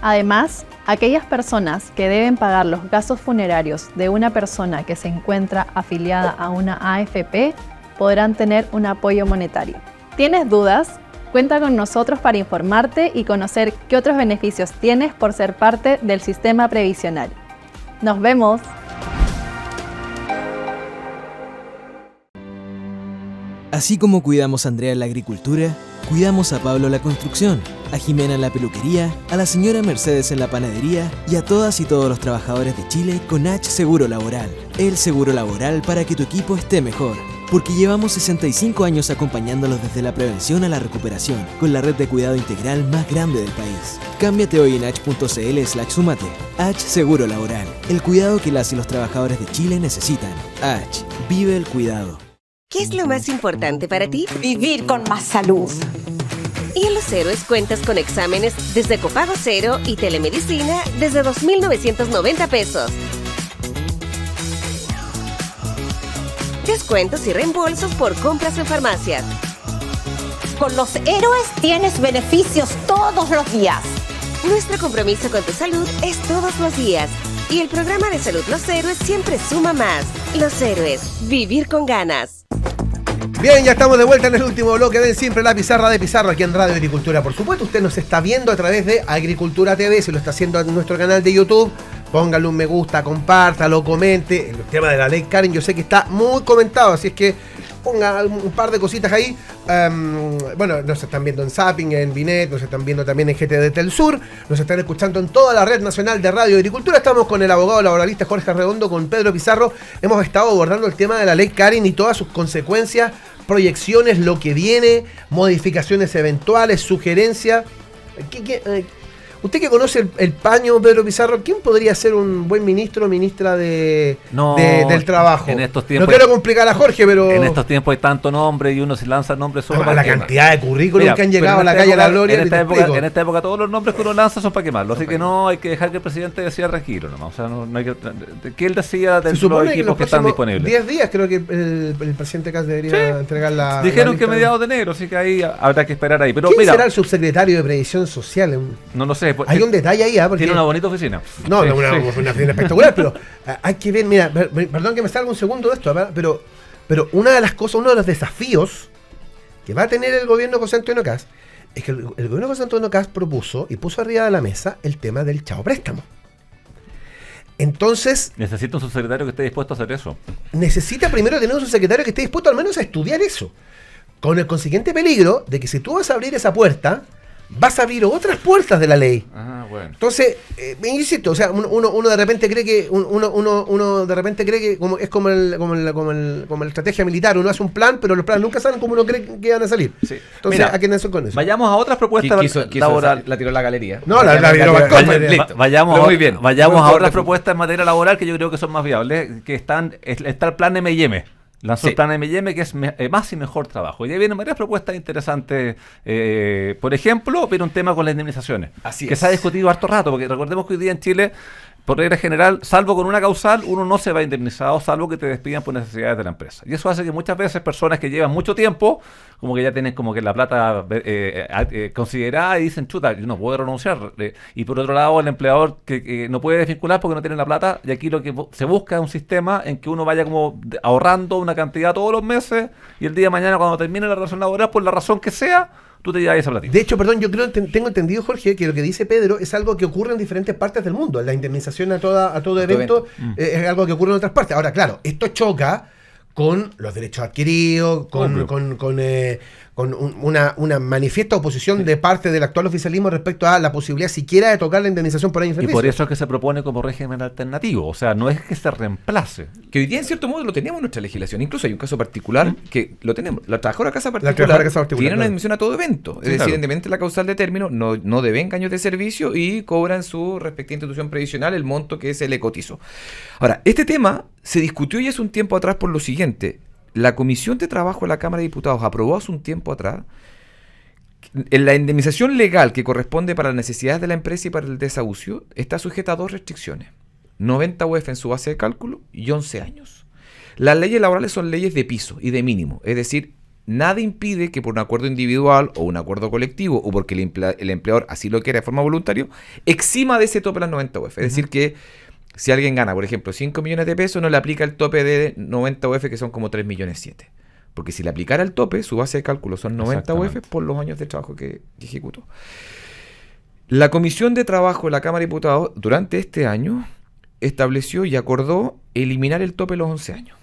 Speaker 4: Además, aquellas personas que deben pagar los gastos funerarios de una persona que se encuentra afiliada a una AFP podrán tener un apoyo monetario. ¿Tienes dudas? Cuenta con nosotros para informarte y conocer qué otros beneficios tienes por ser parte del sistema previsional. ¡Nos vemos!
Speaker 5: Así como cuidamos a Andrea en la agricultura, cuidamos a Pablo en la construcción, a Jimena en la peluquería, a la señora Mercedes en la panadería y a todas y todos los trabajadores de Chile con H Seguro Laboral. El seguro laboral para que tu equipo esté mejor. Porque llevamos 65 años acompañándolos desde la prevención a la recuperación, con la red de cuidado integral más grande del país. Cámbiate hoy en h.cl/sumate. H Seguro Laboral, el cuidado que las y los trabajadores de Chile necesitan. H, vive el cuidado.
Speaker 6: ¿Qué es lo más importante para ti?
Speaker 8: Vivir con más salud.
Speaker 6: Y en Los Héroes cuentas con exámenes desde copago cero y telemedicina desde 2,990 pesos. Descuentos y reembolsos por compras en farmacias.
Speaker 8: Con Los Héroes tienes beneficios todos los días.
Speaker 6: Nuestro compromiso con tu salud es todos los días. Y el programa de salud Los Héroes siempre suma más. Los Héroes, vivir con ganas.
Speaker 1: Bien, ya estamos de vuelta en el último bloque de Siempre la Pizarra de Pizarro aquí en Radio Agricultura. Por supuesto, usted nos está viendo a través de Agricultura TV, si lo está haciendo en nuestro canal de YouTube. Póngale un me gusta, compártalo, comente. El tema de la ley Karen yo sé que está muy comentado, así es que ponga un par de cositas ahí. Bueno, nos están viendo en Zapping, en Binet, nos están viendo también en GTD Telsur, nos están escuchando en toda la red nacional de Radio Agricultura. Estamos con el abogado laboralista Jorge Arredondo, con Pedro Pizarro. Hemos estado abordando el tema de la ley Karen y todas sus consecuencias, proyecciones, lo que viene, modificaciones eventuales, sugerencias. Usted que conoce el paño, Pedro Pizarro, ¿quién podría ser un buen ministro o ministra del trabajo?
Speaker 2: En estos tiempos,
Speaker 1: no quiero complicar a Jorge, pero...
Speaker 2: En estos tiempos hay tanto nombre y uno se lanza nombres solo para
Speaker 1: la
Speaker 2: quemar.
Speaker 1: Cantidad de currículum que han llegado a la calle de la Gloria.
Speaker 2: En esta época todos los nombres que uno lanza son para quemarlo, así que no hay que dejar que el presidente decida tranquilo nomás. O sea, no hay que él decida de los equipos que están disponibles. 10
Speaker 1: días creo que el presidente Kass debería entregar la...
Speaker 2: Dijeron que mediados de enero, así que ahí habrá que esperar ahí. Pero
Speaker 1: ¿quién
Speaker 2: mira,
Speaker 1: será el subsecretario de Previsión Social?
Speaker 2: No lo sé.
Speaker 1: Hay un detalle ahí, porque
Speaker 2: tiene una bonita oficina.
Speaker 1: No, sí, una oficina espectacular, pero hay que ver, mira, perdón que me salga un segundo de esto, pero una de las cosas, uno de los desafíos que va a tener el gobierno de José Antonio Kass es que el gobierno de José Antonio Kass propuso y puso arriba de la mesa el tema del chao préstamo. Entonces...
Speaker 2: necesita un subsecretario que esté dispuesto a hacer eso.
Speaker 1: Necesita primero tener un subsecretario que esté dispuesto al menos a estudiar eso. Con el consiguiente peligro de que si tú vas a abrir esa puerta, vas a abrir otras puertas de la ley.
Speaker 2: Ah, bueno.
Speaker 1: Entonces, insisto, o sea, uno de repente cree que uno de repente cree que es como la estrategia militar, uno hace un plan, pero los planes nunca salen como uno cree que van a salir.
Speaker 2: Sí.
Speaker 1: Entonces,
Speaker 2: mira,
Speaker 1: ¿a qué nació con eso?
Speaker 2: Vayamos a otras propuestas
Speaker 3: laborales. La tiró a la galería.
Speaker 1: No, la tiró al
Speaker 2: Vayamos a otras propuestas en materia laboral que yo creo que son más viables, que está el plan M&M. Lanzó el plan M&M, que es más y mejor trabajo. Y ahí vienen varias propuestas interesantes. Por ejemplo, viene un tema con las indemnizaciones, que se ha discutido harto rato, porque recordemos que hoy día en Chile, por regla general, salvo con una causal, uno no se va indemnizado, salvo que te despidan por necesidades de la empresa. Y eso hace que muchas veces personas que llevan mucho tiempo, como que ya tienen como que la plata considerada y dicen, chuta, yo no puedo renunciar. Y por otro lado, el empleador que no puede desvincular porque no tiene la plata, y aquí lo que se busca es un sistema en que uno vaya como ahorrando una cantidad todos los meses, y el día de mañana cuando termine la relación laboral, por la razón que sea, tú te llevas esa platita.
Speaker 1: De hecho, perdón, yo creo tengo entendido, Jorge, que lo que dice Pedro es algo que ocurre en diferentes partes del mundo. La indemnización a todo evento es algo que ocurre en otras partes. Ahora, claro, esto choca con los derechos adquiridos, con una manifiesta oposición de parte del actual oficialismo respecto a la posibilidad siquiera de tocar la indemnización por año de
Speaker 2: servicio. Y por eso es que se propone como régimen alternativo, o sea, no es que se reemplace.
Speaker 3: Que hoy día en cierto modo lo tenemos en nuestra legislación, incluso hay un caso particular que lo tenemos. La trabajadora de casa particular tiene una indemnización a todo evento, es decir, independientemente de la causal de término, no deben años de servicio y cobran su respectiva institución previsional el monto que se le cotizó. Ahora, este tema se discutió ya hace un tiempo atrás por lo siguiente. La Comisión de Trabajo de la Cámara de Diputados aprobó hace un tiempo atrás en la indemnización legal que corresponde para las necesidades de la empresa y para el desahucio está sujeta a dos restricciones: 90 UF en su base de cálculo y 11 años. Las leyes laborales son leyes de piso y de mínimo, es decir, nada impide que por un acuerdo individual o un acuerdo colectivo o porque el empleador así lo quiere de forma voluntaria, exima de ese tope las 90 UF. Es decir que si alguien gana, por ejemplo, 5 millones de pesos, no le aplica el tope de 90 UF, que son como 3 millones 7. Porque si le aplicara el tope, su base de cálculo son 90 UF por los años de trabajo que ejecutó. La Comisión de Trabajo de la Cámara de Diputados, durante este año, estableció y acordó eliminar el tope de los 11 años.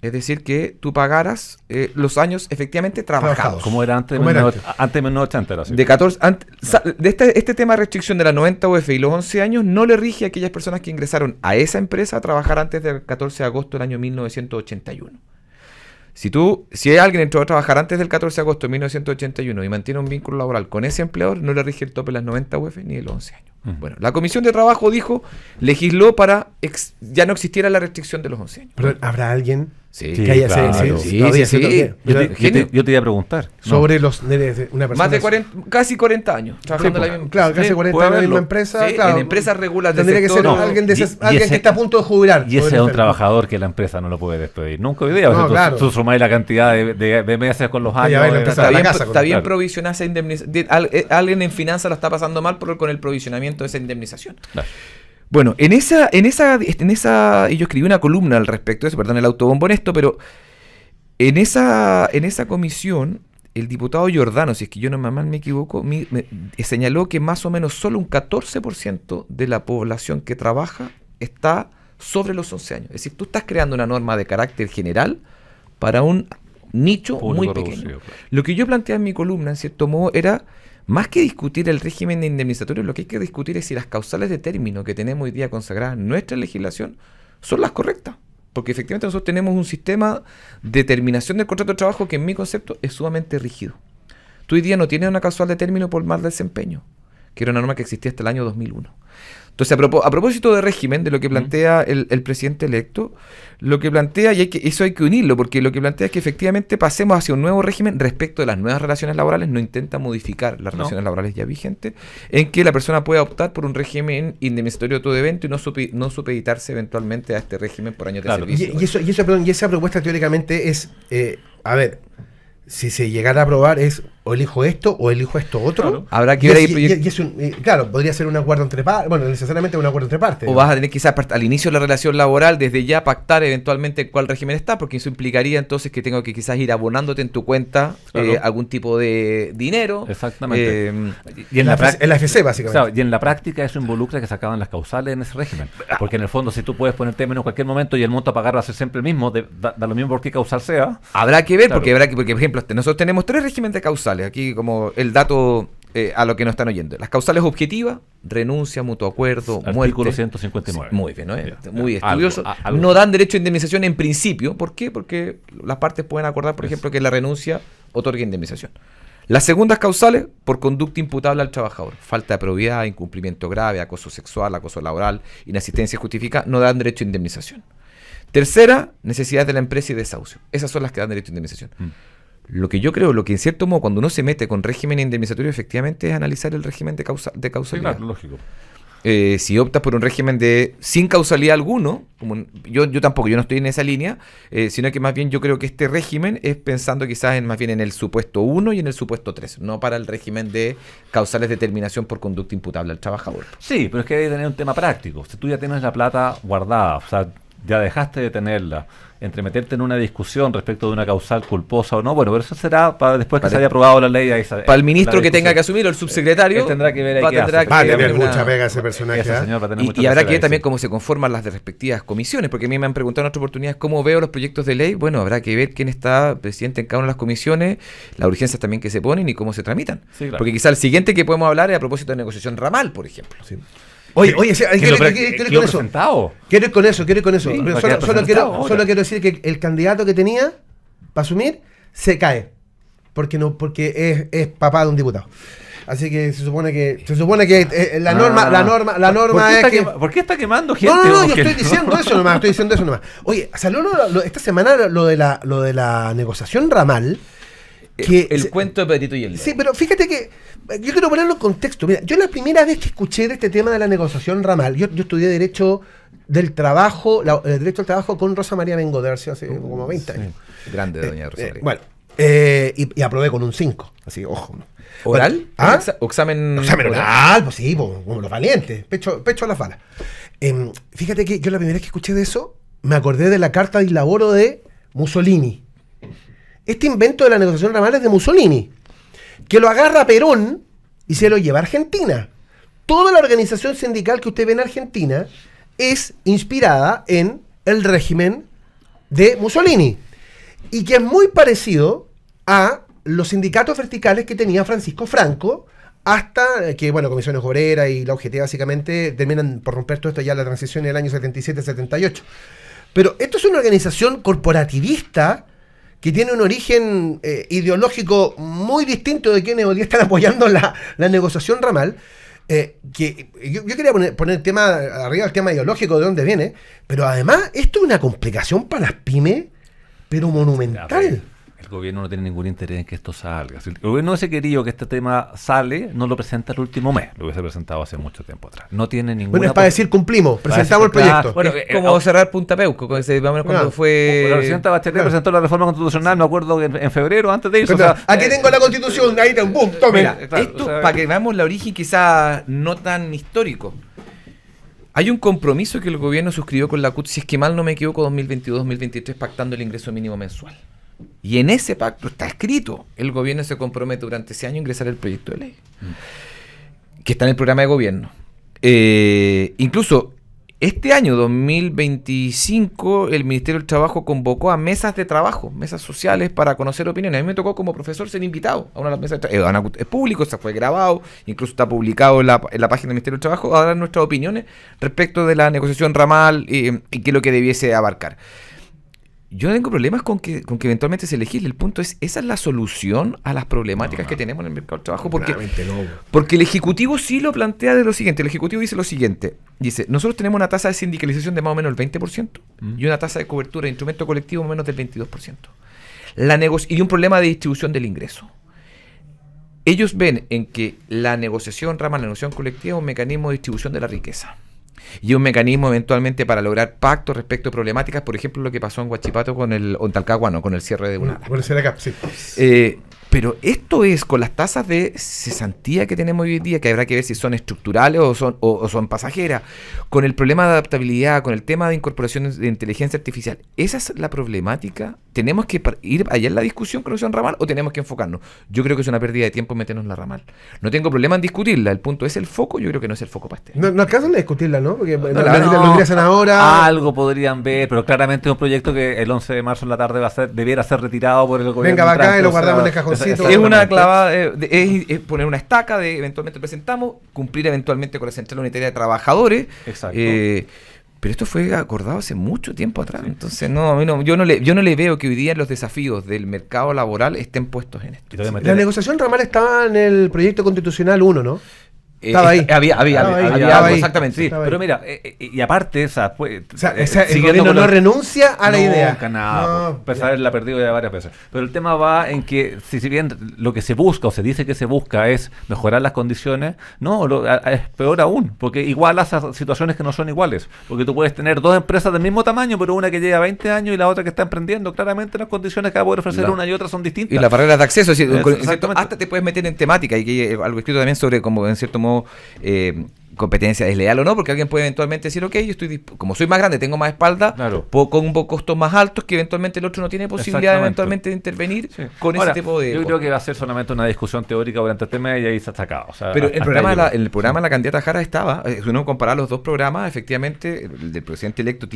Speaker 3: Es decir, que tú pagaras los años efectivamente trabajados.
Speaker 2: Como era antes de 1980. Era así.
Speaker 3: De 14, este tema de restricción de las 90 UF y los 11 años no le rige a aquellas personas que ingresaron a esa empresa a trabajar antes del 14 de agosto del año 1981. Si alguien entró a trabajar antes del 14 de agosto de 1981 y mantiene un vínculo laboral con ese empleador, no le rige el tope de las 90 UF ni de los 11 años. Bueno, la Comisión de Trabajo legisló para ya no existiera la restricción de los 11 años.
Speaker 1: Pero ¿habrá alguien
Speaker 3: Sí,
Speaker 1: que haya
Speaker 2: claro.
Speaker 3: Sí.
Speaker 2: Yo te iba a preguntar.
Speaker 1: sobre una persona?
Speaker 3: Más de casi 40 años trabajando en la misma empresa.
Speaker 1: Claro, casi 40 años en la misma empresa.
Speaker 3: Sí,
Speaker 1: Claro,
Speaker 3: en empresas reguladas
Speaker 1: tendría que ser alguien que está a punto de jubilar.
Speaker 2: Y ese es un trabajador que la empresa no lo puede despedir. Nunca hoy día.
Speaker 1: No, claro.
Speaker 2: Tú sumáis la cantidad de meses con los años.
Speaker 3: Está bien provisionar esa indemnización. Alguien en finanzas lo está pasando mal con el provisionamiento de esa indemnización. Claro. Bueno, en esa, y yo escribí una columna al respecto de eso, perdón el autobombo en esto, pero en esa comisión, el diputado Giordano, si es que yo no mal me equivoco, señaló que más o menos solo un 14% de la población que trabaja está sobre los 11 años. Es decir, tú estás creando una norma de carácter general para un nicho muy pequeño. Claro. Lo que yo planteé en mi columna, en cierto modo, era más que discutir el régimen indemnizatorio, lo que hay que discutir es si las causales de término que tenemos hoy día consagradas en nuestra legislación son las correctas. Porque efectivamente nosotros tenemos un sistema de terminación del contrato de trabajo que en mi concepto es sumamente rígido. Tú hoy día no tienes una causal de término por mal desempeño, que era una norma que existía hasta el año 2001. Entonces, a propósito de régimen, de lo que plantea el presidente electo, lo que plantea, eso hay que unirlo, porque lo que plantea es que efectivamente pasemos hacia un nuevo régimen respecto de las nuevas relaciones laborales, no intenta modificar las relaciones laborales ya vigentes, en que la persona pueda optar por un régimen indemnizatorio de todo evento y no supeditarse eventualmente a este régimen por años de servicio.
Speaker 1: Y esa propuesta teóricamente es, si se llegara a aprobar, es o elijo esto o elijo esto otro. Claro.
Speaker 3: Habrá que ver ahí.
Speaker 1: Claro, podría ser un acuerdo entre partes. Bueno, necesariamente un acuerdo entre partes.
Speaker 3: O vas a tener quizás al inicio de la relación laboral, desde ya pactar eventualmente cuál régimen está, porque eso implicaría entonces que tengo que quizás ir abonándote en tu cuenta algún tipo de dinero.
Speaker 2: Exactamente.
Speaker 1: Y en la FC, básicamente.
Speaker 2: Claro, y en la práctica eso involucra que se acaban las causales en ese régimen. Porque en el fondo, si tú puedes poner término en cualquier momento y el monto a pagar va a ser siempre el mismo, da lo mismo por qué causal sea.
Speaker 3: Habrá que ver, porque por ejemplo, nosotros tenemos 3 regímenes de causales, aquí como el dato a lo que nos están oyendo. Las causales objetivas, renuncia, mutuo acuerdo, muerte.
Speaker 2: Artículo 159.
Speaker 3: Muy bien, ¿no? Muy estudioso. No dan derecho a indemnización en principio. ¿Por qué? Porque las partes pueden acordar, por ejemplo, que la renuncia otorgue indemnización. Las segundas causales, por conducta imputable al trabajador. Falta de probidad, incumplimiento grave, acoso sexual, acoso laboral, inasistencia justificada, no dan derecho a indemnización. Tercera, necesidades de la empresa y desahucio. Esas son las que dan derecho a indemnización. Lo que yo creo, lo que en cierto modo, cuando uno se mete con régimen indemnizatorio, efectivamente es analizar el régimen de causalidad. Sí, claro, lógico. Si optas por un régimen sin causalidad alguno, yo tampoco, yo no estoy en esa línea, sino que más bien yo creo que este régimen es pensando quizás más bien en el supuesto 1 y en el supuesto 3, no para el régimen de causales de terminación por conducta imputable al trabajador.
Speaker 2: Sí, pero es que hay que tener un tema práctico. Si tú ya tienes la plata guardada, o sea, ya dejaste de tenerla, entre meterte en una discusión respecto de una causal culposa o no, bueno, pero eso será para después que se haya aprobado la ley.
Speaker 3: Para el ministro que tenga que asumir, o el subsecretario,
Speaker 2: él tendrá que ver ahí
Speaker 1: va a tener mucha pega ese personaje.
Speaker 3: Y habrá que ver también cómo se conforman las respectivas comisiones, porque a mí me han preguntado en otras oportunidades cómo veo los proyectos de ley. Bueno, habrá que ver quién está presidente en cada una de las comisiones, las urgencias también que se ponen y cómo se tramitan. Sí, claro. Porque quizás el siguiente que podemos hablar es a propósito de negociación ramal, por ejemplo. Sí.
Speaker 1: Oye, quiero ir con eso. Sí, solo quiero decir que el candidato que tenía para asumir se cae. Porque es papá de un diputado. Así que se supone que la norma es que...
Speaker 2: ¿Por qué está quemando gente?
Speaker 1: No, yo estoy diciendo eso nomás. Oye, salió esta semana lo de la negociación ramal.
Speaker 3: El cuento de Pedrito y el Lobo.
Speaker 1: Sí, pero fíjate que yo quiero ponerlo en contexto. Mira, yo la primera vez que escuché de este tema de la negociación ramal, yo estudié Derecho del Trabajo, Derecho al Trabajo con Rosa María Bengodercio hace como 20 años.
Speaker 3: Grande, doña Rosa María.
Speaker 1: Bueno, y aprobé con un 5, así, ojo.
Speaker 3: ¿Oral?
Speaker 1: ¿Ah?
Speaker 3: ¿Examen
Speaker 1: oral? Pues sí, como los valientes, pecho a las balas. Fíjate que yo la primera vez que escuché de eso, me acordé de la carta de laboro de Mussolini. Este invento de la negociación ramal es de Mussolini, que lo agarra Perón y se lo lleva a Argentina. Toda la organización sindical que usted ve en Argentina es inspirada en el régimen de Mussolini y que es muy parecido a los sindicatos verticales que tenía Francisco Franco, hasta que, Comisiones Obreras y la UGT básicamente terminan por romper todo esto ya en la transición en el año 77-78. Pero esto es una organización corporativista que tiene un origen ideológico muy distinto de quienes hoy día están apoyando la negociación ramal. Que yo quería poner el tema arriba, el tema ideológico de dónde viene, pero además esto es una complicación para las pymes, pero monumental.
Speaker 2: El gobierno no tiene ningún interés en que esto salga. Si el gobierno hubiese querido que este tema sale, no lo presenta el último mes. Lo hubiese presentado hace mucho tiempo atrás. No tiene ninguna...
Speaker 1: Bueno, es para decir cumplimos, presentamos el proyecto.
Speaker 3: Bueno, es como cerrar Punta Peuco, cuando fue...
Speaker 2: La presidenta Bachelet presentó la reforma constitucional, me acuerdo que en febrero, antes de irse.
Speaker 1: Aquí tengo la constitución, ahí está, ¡bum! Tome.
Speaker 3: Mira, esto, para que veamos la origen quizá no tan histórico. Hay un compromiso que el gobierno suscribió con la CUT, si es que mal no me equivoco, 2022-2023, pactando el ingreso mínimo mensual. Y en ese pacto está escrito, el gobierno se compromete durante ese año a ingresar el proyecto de ley, que está en el programa de gobierno. Incluso este año 2025 el Ministerio del Trabajo convocó a mesas de trabajo, mesas sociales para conocer opiniones. A mí me tocó como profesor ser invitado a una de las mesas de trabajo. Es público, se fue grabado, incluso está publicado en la página del Ministerio del Trabajo a dar nuestras opiniones respecto de la negociación ramal y qué es lo que debiese abarcar. Yo no tengo problemas con que eventualmente se legisle. El punto es, ¿esa es la solución a las problemáticas que tenemos en el mercado del trabajo? Porque el Ejecutivo sí lo plantea de lo siguiente. El Ejecutivo dice lo siguiente. Dice, nosotros tenemos una tasa de sindicalización de más o menos el 20% y una tasa de cobertura de instrumento colectivo menos del 22%. Y un problema de distribución del ingreso. Ellos ven en que la negociación ramal, la negociación colectiva es un mecanismo de distribución de la riqueza. Y un mecanismo eventualmente para lograr pactos respecto a problemáticas, por ejemplo, lo que pasó en Huachipato o en Talcahuano, con el cierre de una.
Speaker 1: Con el CERACAP, sí.
Speaker 3: Pero esto es con las tasas de cesantía que tenemos hoy en día, que habrá que ver si son estructurales o son pasajeras, con el problema de adaptabilidad, con el tema de incorporación de inteligencia artificial. ¿Esa es la problemática? ¿Tenemos que ir allá en la discusión con la negociación ramal o tenemos que enfocarnos? Yo creo que es una pérdida de tiempo meternos en la ramal. No tengo problema en discutirla, el punto es el foco, yo creo que no es el foco para este.
Speaker 1: No alcanzan a discutirla, ¿no? Porque lo ingresan ahora.
Speaker 2: Algo podrían ver, pero claramente es un proyecto que el 11 de marzo en la tarde debiera ser retirado por el gobierno.
Speaker 1: Venga, va acá y lo guardamos en el cajoncito.
Speaker 3: Es una clavada, es poner una estaca de eventualmente presentamos, cumplir eventualmente con la Central Unitaria de Trabajadores.
Speaker 2: Exacto.
Speaker 3: Pero esto fue acordado hace mucho tiempo atrás. Sí. Entonces, yo no le veo que hoy día los desafíos del mercado laboral estén puestos en esto.
Speaker 1: La negociación ramal estaba en el proyecto constitucional 1, ¿no? Estaba ahí.
Speaker 3: Había algo, exactamente.
Speaker 2: Sí, pero mira, y aparte,
Speaker 1: el gobierno no renuncia a la idea.
Speaker 2: Nada, la ha perdido ya varias veces. Pero el tema va en que, si bien lo que se busca o se dice que se busca es mejorar las condiciones, es peor aún, porque igualas a situaciones que no son iguales. Porque tú puedes tener dos empresas del mismo tamaño, pero una que lleva 20 años y la otra que está emprendiendo. Claramente las condiciones que va a poder ofrecer una y otra son distintas.
Speaker 3: Y las barreras de acceso, hasta te puedes meter en temática, y que hay algo escrito también sobre, como en cierto modo, competencia desleal o no, porque alguien puede eventualmente decir, ok, como soy más grande, tengo más espalda, pongo costos más altos que eventualmente el otro no tiene posibilidad eventualmente de intervenir con ese tipo de...
Speaker 2: Yo creo que va a ser solamente una discusión teórica durante el tema y ahí se ha sacado.
Speaker 3: Pero el programa de la candidata Jara estaba, si uno compara los dos programas, efectivamente, el del presidente electo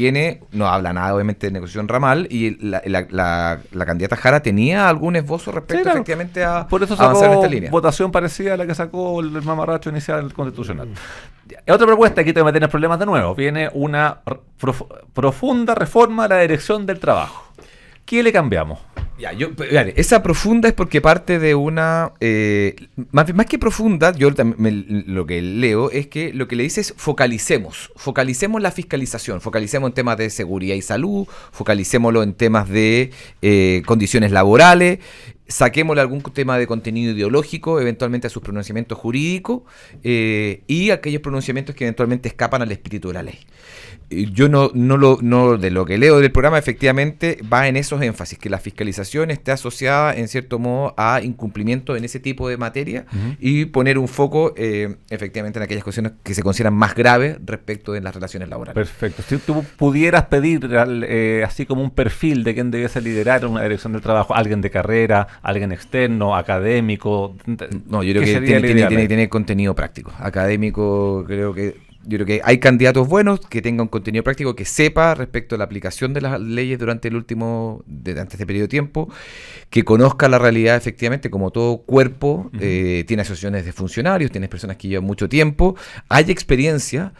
Speaker 3: no habla nada obviamente de negociación ramal, y la candidata Jara tenía algún esbozo respecto efectivamente a
Speaker 2: por eso
Speaker 3: avanzar en esta
Speaker 2: sacó
Speaker 3: línea.
Speaker 2: Votación parecida a la que sacó el mamarracho inicial constitucional. Otra propuesta, aquí te voy a meter problemas de nuevo. Viene una profunda reforma a la dirección del trabajo. ¿Qué le cambiamos?
Speaker 3: Esa profunda es porque parte de una... más que profunda, yo lo que leo es que lo que le dice es focalicemos la fiscalización, focalicemos en temas de seguridad y salud, focalicémoslo en temas de condiciones laborales. saquémosle algún tema de contenido ideológico, eventualmente a sus pronunciamientos jurídicos y aquellos pronunciamientos que eventualmente escapan al espíritu de la ley. Yo no de lo que leo del programa, efectivamente va en esos énfasis, que la fiscalización esté asociada en cierto modo a incumplimiento en ese tipo de materia y poner un foco efectivamente en aquellas cuestiones que se consideran más graves respecto de las relaciones laborales.
Speaker 2: Perfecto. Si tú pudieras pedir así como un perfil de quién debiese liderar una dirección del trabajo, alguien de carrera, alguien externo, académico.
Speaker 3: No, yo creo que tiene contenido práctico. Académico, yo creo que hay candidatos buenos que tengan un contenido práctico, que sepa respecto a la aplicación de las leyes durante este periodo de tiempo, que conozca la realidad efectivamente, como todo cuerpo, tiene asociaciones de funcionarios, tiene personas que llevan mucho tiempo, hay experiencia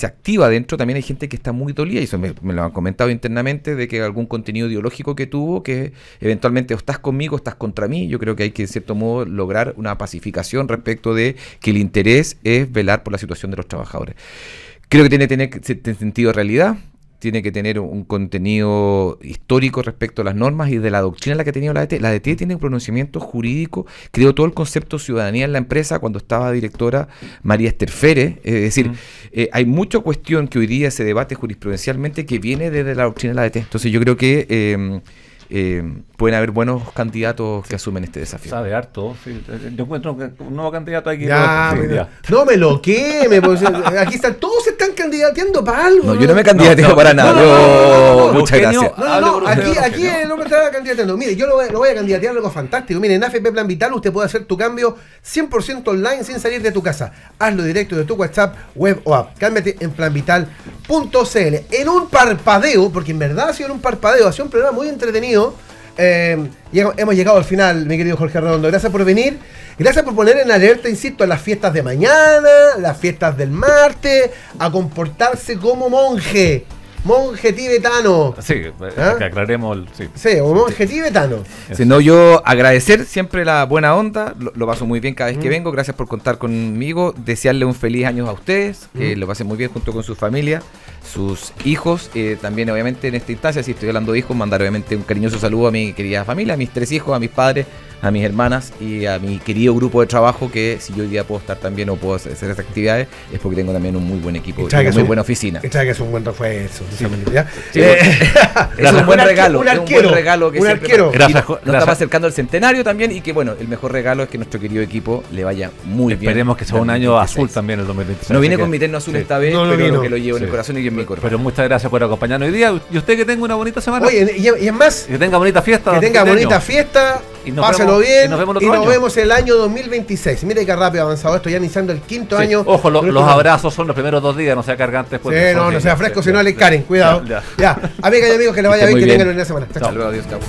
Speaker 3: activa dentro, también hay gente que está muy dolida, y eso me lo han comentado internamente, de que algún contenido ideológico que tuvo, que eventualmente o estás conmigo o estás contra mí. Yo creo que hay que en cierto modo lograr una pacificación respecto de que el interés es velar por la situación de los trabajadores. Creo que tiene que tener sentido de realidad, tiene que tener un contenido histórico respecto a las normas y de la doctrina en la que ha tenido la DT. La DT tiene un pronunciamiento jurídico, creó todo el concepto de ciudadanía en la empresa cuando estaba directora María Esther Fere. Es decir, hay mucha cuestión que hoy día se debate jurisprudencialmente que viene desde la doctrina de la DT. Entonces yo creo que pueden haber buenos candidatos que asumen este desafío.
Speaker 2: Sabe harto. Sí. Yo encuentro que un nuevo candidato aquí.
Speaker 1: No me lo queme, pues, aquí están, todos se están candidateando para algo.
Speaker 3: No, yo no me candidateo para nada. Muchas gracias.
Speaker 1: Aquí el hombre está candidateando. Mire, yo lo voy a candidatear algo fantástico. Mire, en AFP Plan Vital usted puede hacer tu cambio 100% online sin salir de tu casa. Hazlo directo de tu WhatsApp, web o app. Cámbiate en planvital.cl. En un parpadeo, porque en verdad ha sido en un parpadeo, ha sido un programa muy entretenido. Hemos llegado al final, mi querido Jorge Redondo. Gracias por venir, gracias por poner en alerta, insisto, a las fiestas de mañana, las fiestas del martes, a comportarse como monje tibetano.
Speaker 2: Sí, que aclaremos.
Speaker 1: O monje tibetano.
Speaker 3: Si no, yo agradecer siempre la buena onda, lo paso muy bien cada vez que vengo, gracias por contar conmigo, desearle un feliz año a ustedes, que lo pasen muy bien junto con su familia, sus hijos, también obviamente en esta instancia, si estoy hablando de hijos, mandar obviamente un cariñoso saludo a mi querida familia, a mis 3 hijos, a mis padres, a mis hermanas y a mi querido grupo de trabajo, que si yo hoy día puedo estar también o puedo hacer estas actividades es porque tengo también un muy buen equipo y una muy buena oficina.
Speaker 1: Que es un buen refuerzo.
Speaker 3: Es un buen regalo.
Speaker 1: Un arquero.
Speaker 3: Un arquero. Gracias. Nos estamos acercando al centenario también y que bueno, el mejor regalo es que nuestro querido equipo le vaya muy bien.
Speaker 2: Esperemos que sea un año azul también el 2026.
Speaker 3: No vine con mi terno azul esta vez, pero que lo llevo en el corazón y en mi corazón.
Speaker 2: Pero muchas gracias por acompañarnos hoy día. Y usted que tenga una bonita semana.
Speaker 1: Oye, y es más,
Speaker 2: que tenga bonita fiesta.
Speaker 1: Que tenga bonita fiesta. Páselo bien. Y nos vemos el año 2026. Mire qué rápido ha avanzado esto, ya iniciando el 5º año.
Speaker 2: Ojo, los abrazos son los primeros 2 días, no sea cargante después.
Speaker 1: No sea fresco, si no le caren, cuidado. Ya. Amigas y amigos, que le vaya bien, que tengan una buena semana.
Speaker 3: Chao. Adiós, chao.